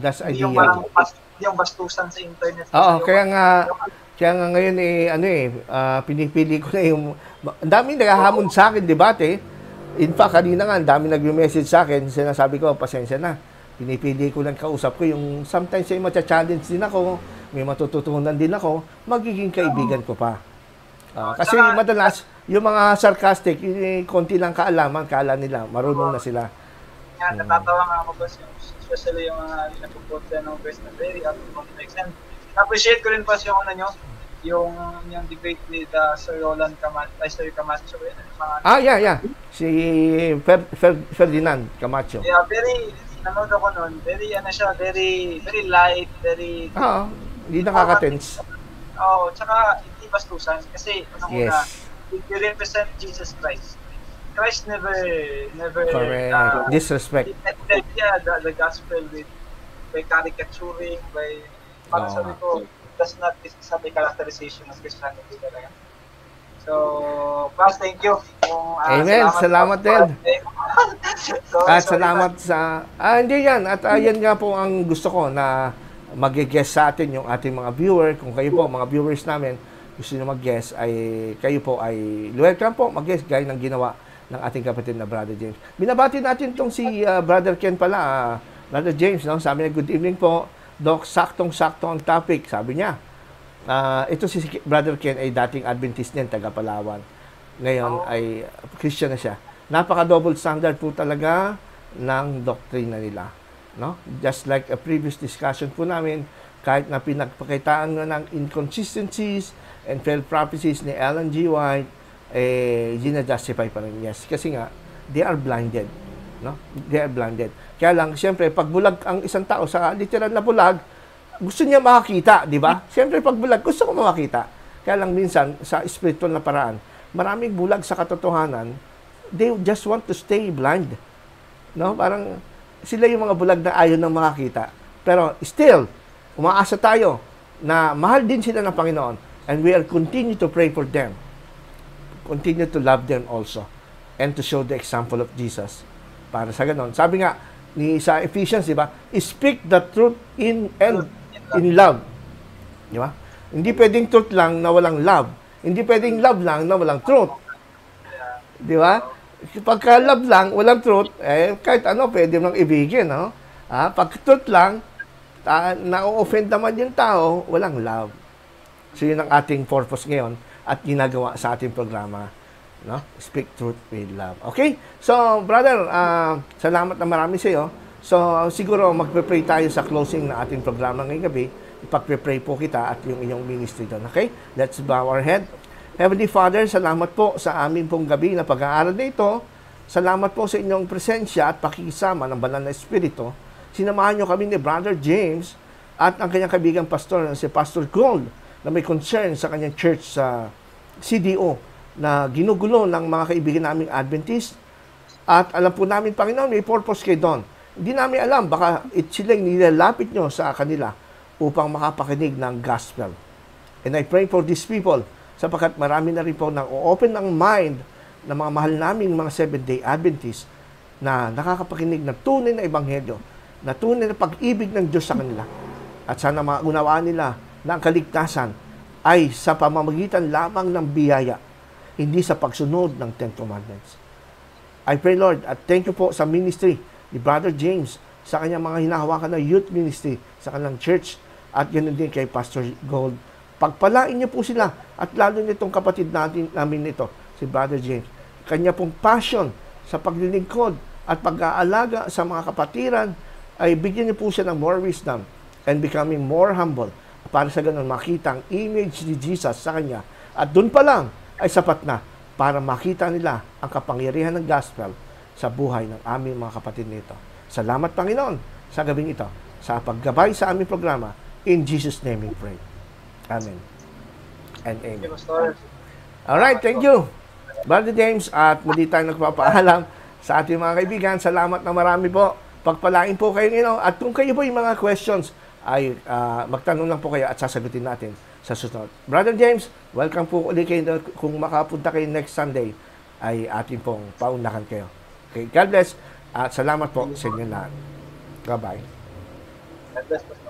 Speaker 1: that's idea.
Speaker 2: Yung bastusan sa internet.
Speaker 1: Kaya nga ngayon pinipili ko na yung ang daming naghahamon sa akin debate. In fact, kanina nga ang daming nagme-message sa akin, sinasabi ko, pasensya na. Pinipili ko lang kausap ko yung sometimes ay matcha-challenge din ako, may matututunan din ako, magiging kaibigan ko pa. Kasi madalas yung mga sarcastic, konti lang kaalaman, kala nila marunong na sila.
Speaker 2: Natatawa nga ako kasi especially yung mga nagpupunta ng verse na very out of context. And appreciate ko rin pa yung ano nyo, yung debate with Sir Roland Camacho, Sir Camacho, yun, yung mga,
Speaker 1: Yeah. Si Ferdinand Camacho.
Speaker 2: yeah, very, nanood ako nun, very, ano siya, very, very light, very,
Speaker 1: Oo, hindi nakaka-tense.
Speaker 2: Tsaka hindi bastusan, kasi unang-una,
Speaker 1: Yes.
Speaker 2: you represent Jesus Christ. Christ never,
Speaker 1: Correct. Disrespect.
Speaker 2: yeah, the gospel with, by caricaturing, by, parang
Speaker 1: Oo.
Speaker 2: sabi ko, does not, this is not a characterization of Christianity talaga. So, Paz, thank you.
Speaker 1: Amen. Salamat din.
Speaker 2: So,
Speaker 1: At
Speaker 2: sorry,
Speaker 1: salamat sa... hindi yan. At yan nga po ang gusto ko na mag-guest sa atin yung ating mga viewer. Kung kayo po, mga viewers namin, gusto nyo mag-guest, ay kayo po ay welcome po mag-guest gaya ng ginawa ng ating kapatid na Brother James. Binabati natin itong si Brother Ken pala. Brother James, no? Sabi niya, good evening po. Doc, saktong-sakto ang topic. Sabi niya. Ito si Brother Ken ay dating Adventist din, taga Palawan. Ngayon ay Christian na siya. Napaka-double standard po talaga ng doktrina nila. No? Just like a previous discussion po namin, kahit na pinagpakitaan nga ng inconsistencies and failed prophecies ni Ellen G. White, gina-justify pa rin. Yes, kasi nga, they are blinded. No? They are blinded. Kaya lang, siyempre, pag bulag ang isang tao sa literal na bulag, gusto niya makakita, di ba? Siyempre, pag bulag, gusto ko makakita. Kaya lang minsan, sa spiritual na paraan, maraming bulag sa katotohanan, they just want to stay blind. No? Parang, sila yung mga bulag na ayaw nang makakita. Pero, still, umaasa tayo na mahal din sila ng Panginoon and we are continue to pray for them. Continue to love them also and to show the example of Jesus. Para sa ganon. Sabi nga, sa Ephesians, di ba? Speak the truth in love. Di ba? Hindi pwedeng truth lang na walang love. Hindi pwedeng love lang na walang truth. Di ba? Pagka love lang, walang truth, kahit ano, pwede nang ibigin, no? Pag truth lang, na-offend naman yung tao, walang love. So, yun ang ating purpose ngayon at ginagawa sa ating programa. No? Speak truth with love. Okay? So, brother, salamat na marami sa iyo. So, siguro magpe-pray tayo sa closing na ating programa ngayong gabi. Ipagpe-pray po kita at yung inyong ministry doon. Okay? Let's bow our head. Heavenly Father, salamat po sa amin pong gabi na pag-aaral na ito. Salamat po sa inyong presensya at pakikisama ng banal na Espiritu. Sinamahan niyo kami ni Brother James at ang kanyang kaibigang pastor na si Pastor Gold na may concern sa kanyang church sa CDO na ginugulo ng mga kaibigan naming Adventist. At alam po namin, Panginoon, may purpose kayo doon. Hindi namin alam, baka sila nilalapit nyo sa kanila upang makapakinig ng gospel. And I pray for these people sapagkat marami na rin po nang open ng mind ng mga mahal naming mga Seventh-day Adventists na nakakapakinig ng tunay na ebanghelyo, na tunay na pag-ibig ng Diyos sa kanila. At sana maunawaan nila na ang kaligtasan ay sa pamamagitan lamang ng biyaya, hindi sa pagsunod ng Ten Commandments. I pray, Lord, at thank you po sa ministry ni Brother James, sa kanyang mga hinahawakan na youth ministry, sa kanilang church, at ganoon din kay Pastor Gold. Pagpalain niyo po sila, at lalo nitong kapatid namin ito, si Brother James. Kanya pong passion sa paglilingkod at pag-aalaga sa mga kapatiran, ay bigyan niyo po siya ng more wisdom and becoming more humble para sa ganun makita ang image ni Jesus sa kanya. At doon pa lang ay sapat na para makita nila ang kapangyarihan ng gospel sa buhay ng aming mga kapatid nito. Salamat, Panginoon, sa gabing ito, sa paggabay sa aming programa. In Jesus' name we pray. Amen. And amen. Alright, thank you, Brother James. At muli tayo nagpapaalam sa ating mga kaibigan. Salamat na marami po. Pagpalain po kayo ngayon. At kung kayo po yung mga questions, ay magtanong lang po kayo at sasagutin natin sa susunod. Brother James, welcome po ulit kayo. Kung makapunta kayo next Sunday, ay atin pong paunahan kayo. Okay, God bless at salamat po sa inyo lahat. Bye-bye.
Speaker 2: God bless.